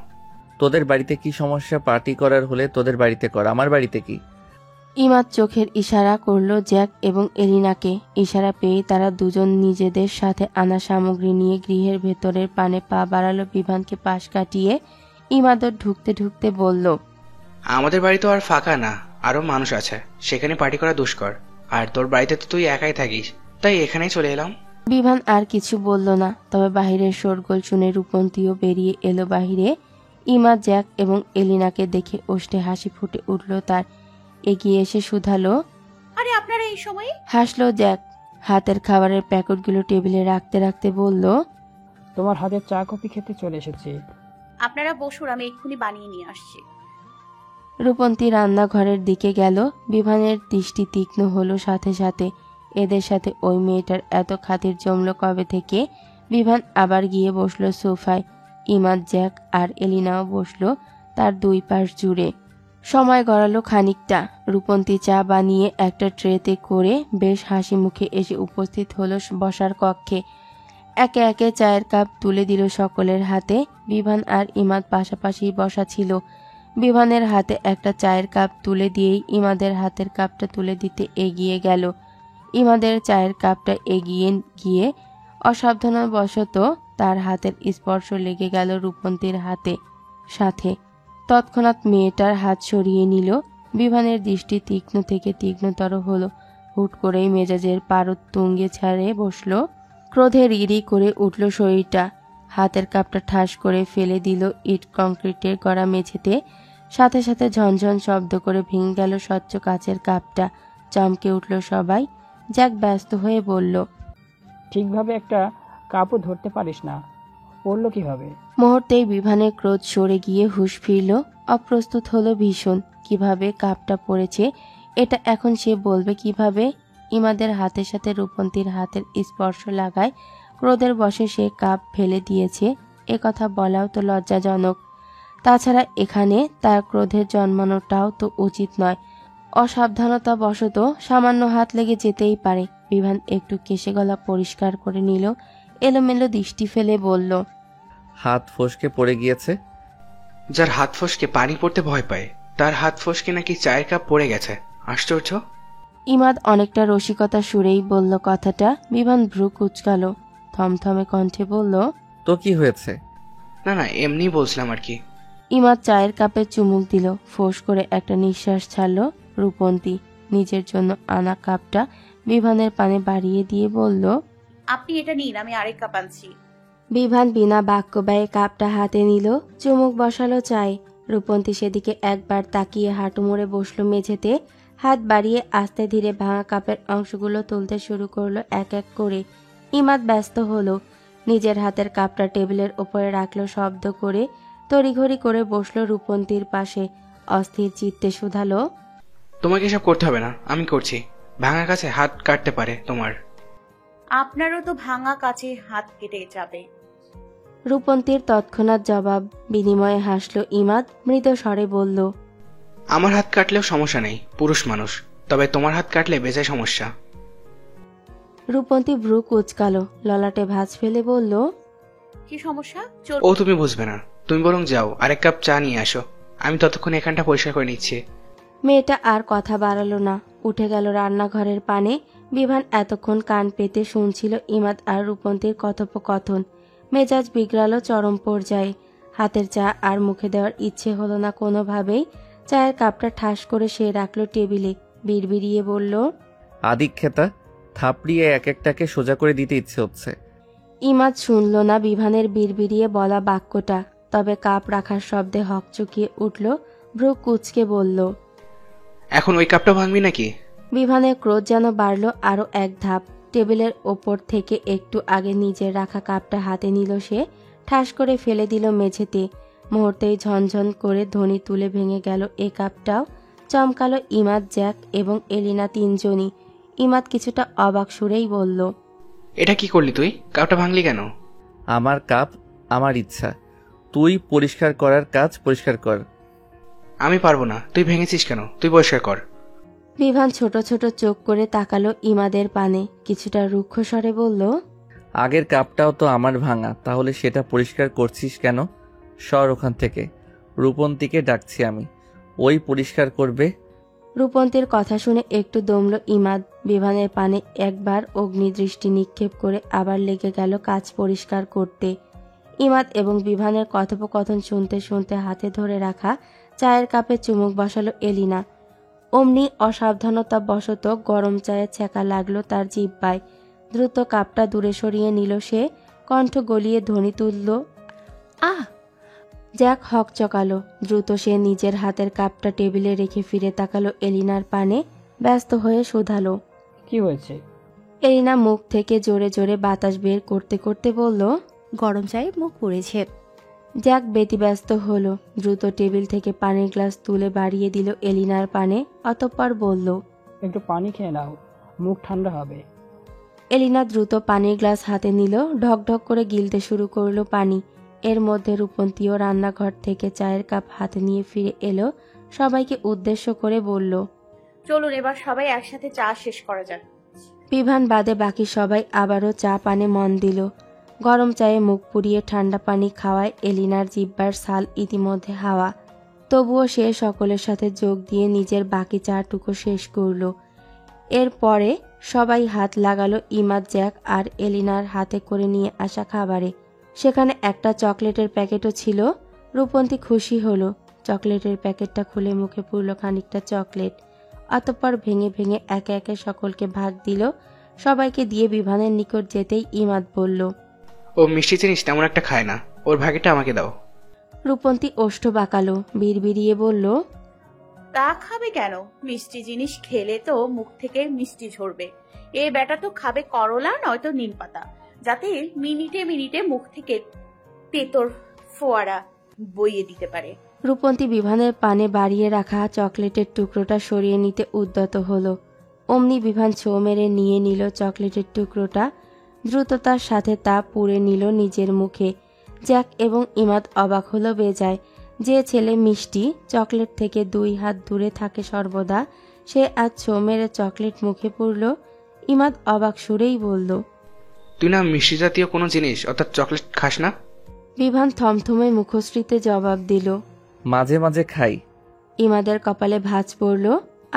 তোদের বাড়িতে কি সমস্যা? পার্টি করার হলে তোদের বাড়িতে কর, আমার বাড়িতে কি? ইমাদ চোখের ইশারা করল জ্যাক এবং এলিনাকে। ইশারা পেয়ে তারা দুজন নিজেদের সাথে আনা সামগ্রী নিয়ে গৃহের ভেতরের পানে পা বাড়ালো। বিভানকে পাশ কাটিয়ে ইমাদও ঢুকতে ঢুকতে বলল, আমাদের বাড়ি তো আর ফাঁকা না, আরো মানুষ আছে, সেখানে পার্টি করা দুষ্কর। আর তোর বাড়িতে তো তুই একাই থাকিস, তাই এখানেই চলে এলাম। বিভান আর কিছু বলল না। তবে বাহিরের শোরগোল শুনে রূপন্তীও বেরিয়ে এলো বাহিরে। ইমাদ, জ্যাক এবং এলিনাকে দেখে ওষ্ঠে হাসি ফুটে উঠল তার। এগিয়ে এসে শুধালো, আরে আপনারা এই সময়ে? হাসলো জ্যাক। হাতের খাবারের প্যাকেটগুলো টেবিলে রাখতে রাখতে বলল, তোমার হাতের চা কফি খেতে চলে এসেছি। আপনারা বসুন, আমি এক্ষুনি বানিয়ে নিয়ে আসছি। রূপন্তী রান্নাঘরের দিকে গেল। বিভানের দৃষ্টি তীক্ষ্ণ হলো সাথে সাথে। এদের সাথে ওই মেয়েটার এত খাতির জমল কবে থেকে? বিভান আবার গিয়ে বসলো সোফায়। ইমাদ, জ্যাক আর এলিনাও বসলো তার 2 পাশ জুড়ে। সময় গড়ালো খানিকটা। রূপন্তী চা বানিয়ে একটা ট্রেতে করে বেশ হাসি মুখে এসে উপস্থিত হলো বসার কক্ষে। একে একে চায়ের কাপ তুলে দিল সকলের হাতে। বিভান আর ইমাদ পাশাপাশি বসা ছিল। বিভানের হাতে একটা চায়ের কাপ তুলে দিয়েই ইমাদের হাতের কাপটা তুলে দিতে এগিয়ে গেল। ইমাদের চায়ের কাপটা এগিয়ে গিয়ে অসাবধানবশত তার হাতের স্পর্শ লেগে গেল রূপন্তীর হাতে সাথে। তৎক্ষণাৎ মেয়েটার হাত সরিয়ে নিল। বিভানের দৃষ্টি তীক্ষ্ণ থেকে তীক্ষ্ণতর হলো। হুট করেই মেজাজের পারদ তুঙ্গে ছাড়ে বসলো। ক্রোধে রিরি করে উঠল শরীরটা। হাতের কাপটা ঠাস করে ফেলে দিল ইট কংক্রিটের গড়া মেঝেতে। সাথে সাথে ঝনঝন শব্দ করে ভেঙে গেল স্বচ্ছ কাচের কাপটা। চমকে উঠল সবাই। জ্যাক ব্যস্ত হয়ে বলল, ঠিকভাবে একটা কাপও ধরতে পারিস না, পড়লো কিভাবে? মুহূর্তেই বিভানের ক্রোধ সরে গিয়ে হুঁশ ফিরল। অপ্রস্তুত হলো ভীষণ। কিভাবে কাপটা পড়েছে এটা এখন সে বলবে কিভাবে? ইমাদের হাতের সাথে রূপন্তীর হাতের স্পর্শ লাগায় ক্রোধের বশে সে কাপ ফেলে দিয়েছে, এ কথা বলাও তো লজ্জাজনক। তাছাড়া এখানে তার ক্রোধের জন্মানোটাও তো উচিত নয়। অসাবধানতা বশত সামান্য হাত লেগে যেতেই পারে। বিভান একটু কেশে গলা পরিষ্কার করে নিল, এলোমেলো দৃষ্টি ফেলে বলল, হাত ফসকে পড়ে গিয়েছে। যার হাত ফসকে পানি পড়তে ভয় পায়, তার হাত ফসকে নাকি চায়ের কাপ পড়ে গেছে। আশ্চর্য। ইমাদ অনেকটা রসিকতা সুরেই বলল কথাটা। বিভান ভ্রু কুচকালো, থমথমে কণ্ঠে বলল, তো কি হয়েছে? না না, এমনি বলছিলাম আর কি। ইমাদ চায়ের কাপে চুমুক দিল, ফোঁস করে একটা নিঃশ্বাস ছাড়ল। রূপন্তী নিজের জন্য আনা কাপটা বিভানের পানে বাড়িয়ে দিয়ে বলল, আপনি এটা নিন, আমি আরেক কাপ আনছি। বিভান বিনা বাক্য ব্যয়ে কাপটা হাতে নিল, চুমুক বসালো চায়। রূপন্তী সেদিকে একবার তাকিয়ে হাঁটু মুড়ে বসলো মেঝেতে, হাত বাড়িয়ে আস্তে ধীরে ভাঙা কাপের অংশগুলো তুলতে শুরু করলো এক এক করে। ইমাদ ব্যস্ত হলো, নিজের হাতের কাপটা টেবিলের ওপরে রাখলো শব্দ করে, তড়িঘড়ি করে বসলো রূপন্তীর পাশে, অস্থির চিত্তে শুধালো, তোমাকে এসব করতে হবে না, আমি করছি। ভাঙা কাছে হাত কাটতে পারে তোমার। আপনারও তো ভাঙা কাছে হাত কেটে যাবে। রূপন্তীর তৎক্ষণাৎ জবাব বিনিময়ে হাসলো ইমাদ, মৃদু স্বরে বলল, আমার হাত কাটলেও সমস্যা নেই, পুরুষ মানুষ। তবে তোমার হাত কাটলে বেঁচে সমস্যা। রূপন্তী ভ্রু কুচকালো, ললাটে ভাঁজ ফেলে বলল, কি সমস্যা? ও তুমি বুঝবে না, তুমি বরং যাও আরেক কাপ চা নিয়ে আসো, আমি ততক্ষণ এখানটা পরিষ্কার করে নিচ্ছি। মেয়েটা আর কথা বাড়ালো না, উঠে গেল রান্নাঘরের পানে। বিভান এতক্ষণ কান পেতে শুনছিল ইমাদ আর রূপন্তীর কথোপকথন। মেজাজ বিগড়ালো চরম পর্যায়ে। হাতের চা আর মুখে দেওয়ার ইচ্ছে হলো না কোনোভাবেই। চায়ের কাপটা ঠাস করে সে রাখলো টেবিলে, বিড়বিড়িয়ে বলল, আদিক্ষেতা, থাপড়িয়ে এক একটাকে সোজা করে দিতে ইচ্ছে হচ্ছে। ইমাদ শুনল না বিভানের বিড়বিড়িয়ে বলা বাক্যটা, তবে কাপ রাখার শব্দে হকচকিয়ে উঠল, ভ্রু কুচকে বলল, এখন ওই কাপটা ভাঙবি নাকি? বিভানের ক্রোধ যেন বাড়ল আরো এক ধাপ। টেবিলের ওপর থেকে একটু আগে নিজের রাখা কাপটা হাতে নিল সে, ঠাস করে ফেলে দিল মেঝেতে। মুহূর্তেই ঝনঝন করে ধ্বনি তুলে ভেঙে গেল এ কাপটাও। চমকালো ইমাদ, জ্যাক এবং এলিনা তিনজনই। ইমাদ কিছুটা অবাক সুরেই বলল, এটা কি করলি তুই? কাপটা ভাঙলি কেন? আমার কাপ, আমার ইচ্ছা। তুই পরিষ্কার করার কাজ পরিষ্কার কর। আমি পারবো না। তুই ভেঙেছিস কেন? তুই পরিষ্কার কর। বিভান ছোট ছোট চোখ করে তাকালো ইমাদের পানে, কিছুটা রুক্ষ স্বরে বলল, আগের কাপটাও তো আমার ভাঙা, তাহলে সেটা পরিষ্কার করছিস কেন? সর ওখান থেকে। রূপন্তীকে ডাকছি আমি, ওই পরিষ্কার করবে। রূপন্তীর কথা শুনে একটু দমল ইমাদ। বিভানের পানে একবার অগ্নিদৃষ্টি নিক্ষেপ করে আবার লেগে গেল কাজ পরিষ্কার করতে। ইমাদ এবং বিভানের কথোপকথন শুনতে শুনতে হাতে ধরে রাখা চায়ের কাপে চুমুক বসালো এলিনা। অমনি অসাবধানতা বশত গরম চায়ের ছ্যাঁকা লাগলো তার জিহ্বায়। দ্রুত কাপটা দূরে সরিয়ে নিল সে, কণ্ঠ গলিয়ে ধ্বনি তুলল, আহ! জ্যাক হক চকালো। দ্রুত সে নিজের হাতের কাপটা টেবিলে রেখে ফিরে তাকালো এলিনার পানে, ব্যস্ত হয়ে শুধালো, কি হয়েছে? এলিনা মুখ থেকে জোরে জোরে বাতাস বের করতে করতে বলল, গরম চায়ে মুখ পুড়েছে। জ্যাক ব্যতিব্যস্ত হলো, দ্রুত টেবিল থেকে পানির গ্লাস তুলে বাড়িয়ে দিল এলিনার পানে, অতঃপর বলল, একটু পানি খেয়ে নাও, মুখ ঠান্ডা হবে। এলিনা দ্রুত পানির গ্লাস হাতে নিল, ঢক ঢক করে গিলতে শুরু করলো পানি। এর মধ্যে রূপন্তীও রান্নাঘর থেকে চায়ের কাপ হাতে নিয়ে ফিরে এলো, সবাইকে উদ্দেশ্য করে বলল, চলুন এবার সবাই একসাথে চা শেষ করা যাক। বিভান বাদে বাকি সবাই আবারও চা পানে মন দিল। গরম চায়ে মুখ পুড়িয়ে ঠান্ডা পানি খাওয়ায় এলিনার জিহ্বার ছাল ইতিমধ্যে হাওয়া। তবুও সে সকলের সাথে যোগ দিয়ে নিজের বাকি চাটুকু শেষ করল। এরপরে সবাই হাত লাগালো ইমাদ, জ্যাক আর এলিনার হাতে করে নিয়ে আসা খাবারে। সেখানে একটা চকলেটের প্যাকেটও ছিল। রূপন্তী খুশি হলো, চকলেটের প্যাকেটটা খুলে মুখে পুরল খানিকটা চকলেট। অতঃপর ভেঙে ভেঙে একে একে সকলকে ভাগ দিল। সবাইকে দিয়ে বিভানের নিকট যেতেই ইমাদ বলল, ও মিষ্টি জিনিস তেমন একটা খায় না, ওর ভাগেটা আমাকে দাও। রূপন্তী ওষ্ঠ বাঁকালো, বিড়বিড়িয়ে বলল, তা খাবে কেন? মিষ্টি জিনিস খেলে তো মুখ থেকে মিষ্টি ঝরবে। এ বেটা তো খাবে করলা নয়তো নিম পাতা, যাতে মিনিটে মিনিটে মুখ থেকে তেতর ফোয়ারা বইয়ে দিতে পারে। রূপন্তী বিভানের পানে বাড়িয়ে রাখা চকলেটের টুকরোটা সরিয়ে নিতে উদ্যত হলো। অমনি বিভান ছো মেরে নিয়ে নিল চকলেটের টুকরোটা, দ্রুততার সাথে তা পুড়ে নিল নিজের মুখে। জ্যাক এবং ইমাদ অবাক হলো বেজায়। যে ছেলে মিষ্টি চকলেট থেকে 2 হাত দূরে থাকে সর্বদা, সে আজ ছো মেরে চকলেট মুখে পুরল। ইমাদ অবাক সুরেই বলল, তুই না মিষ্টি জাতীয় কোনো জিনিস অর্থাৎ চকলেট খাস না? বিভান থমথমে মুখশ্রীতে জবাব দিল, মাঝে মাঝে খাই। ইমাদের কপালে ভাঁজ পড়ল।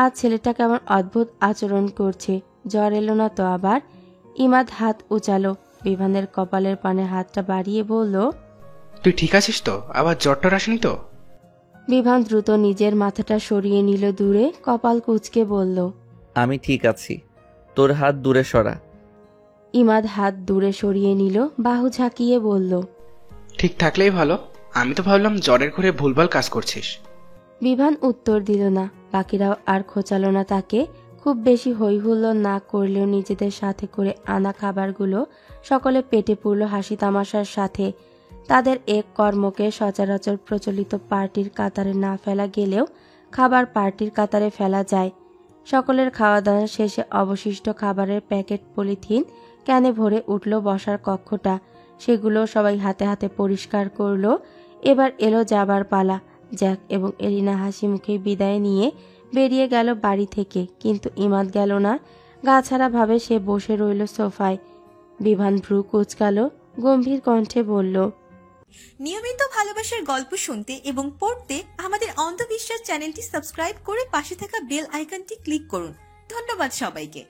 আজ ছেলেটা কেমন অদ্ভুত আচরণ করছে, জ্বর এলো না তো আবার? ইমাদ হাত উচালো, বিভানের কপালের পানে হাতটা বাড়িয়ে বলল, তুই ঠিক আছিস তো? আবার জ্বরটর আসেনি তো? বিভান দ্রুত নিজের মাথাটা সরিয়ে নিল দূরে, কপাল কুঁচকে বলল, আমি ঠিক আছি, তোর হাত দূরে সরা। ইমাদ হাত দূরে সরিয়ে নিল, বাহু ঝাঁকিয়ে বলল, ঠিক থাকলেই ভালো। আমি তো ভাবলাম জ্বরের ঘরে ভুলভাল কাজ করছিস। বিভান উত্তর দিল না। বাকিরাও আর খোঁচালো না তাকে। খুব বেশি হইহুল্লোড় না করলেও নিজেদের সাথে করে আনা খাবারগুলো সকলে পেটে পুরল হাসি তামাশার সাথে। তাদের এক কর্মকে সচরাচর প্রচলিত পার্টির কাতারে না ফেলা গেলেও খাবার পার্টির কাতারে ফেলা যায়। সকলের খাওয়া দাওয়া শেষে অবশিষ্ট খাবারের প্যাকেট পলিথিন ক্যানে ভরে উঠল বসার কক্ষটা। সেগুলো সবাই হাতে হাতে পরিষ্কার করলো। এবার এলো যাবার পালা। জ্যাক এবং এলিনা হাসি মুখে বিদায় নিয়ে বেরিয়ে গেল বাড়ি থেকে, কিন্তু ইমাদ গেল না। গাছাড়া ভাবে সে বসে রইল সোফায়। বিভান ভ্রু কুঁচকালো, গম্ভীর কণ্ঠে বলল, নিয়মিত ভালোবাসার গল্প শুনতে এবং পড়তে আমাদের অন্ধবিশ্বাস চ্যানেলটি সাবস্ক্রাইব করে পাশে থাকা বেল আইকনটি ক্লিক করুন। ধন্যবাদ সবাইকে।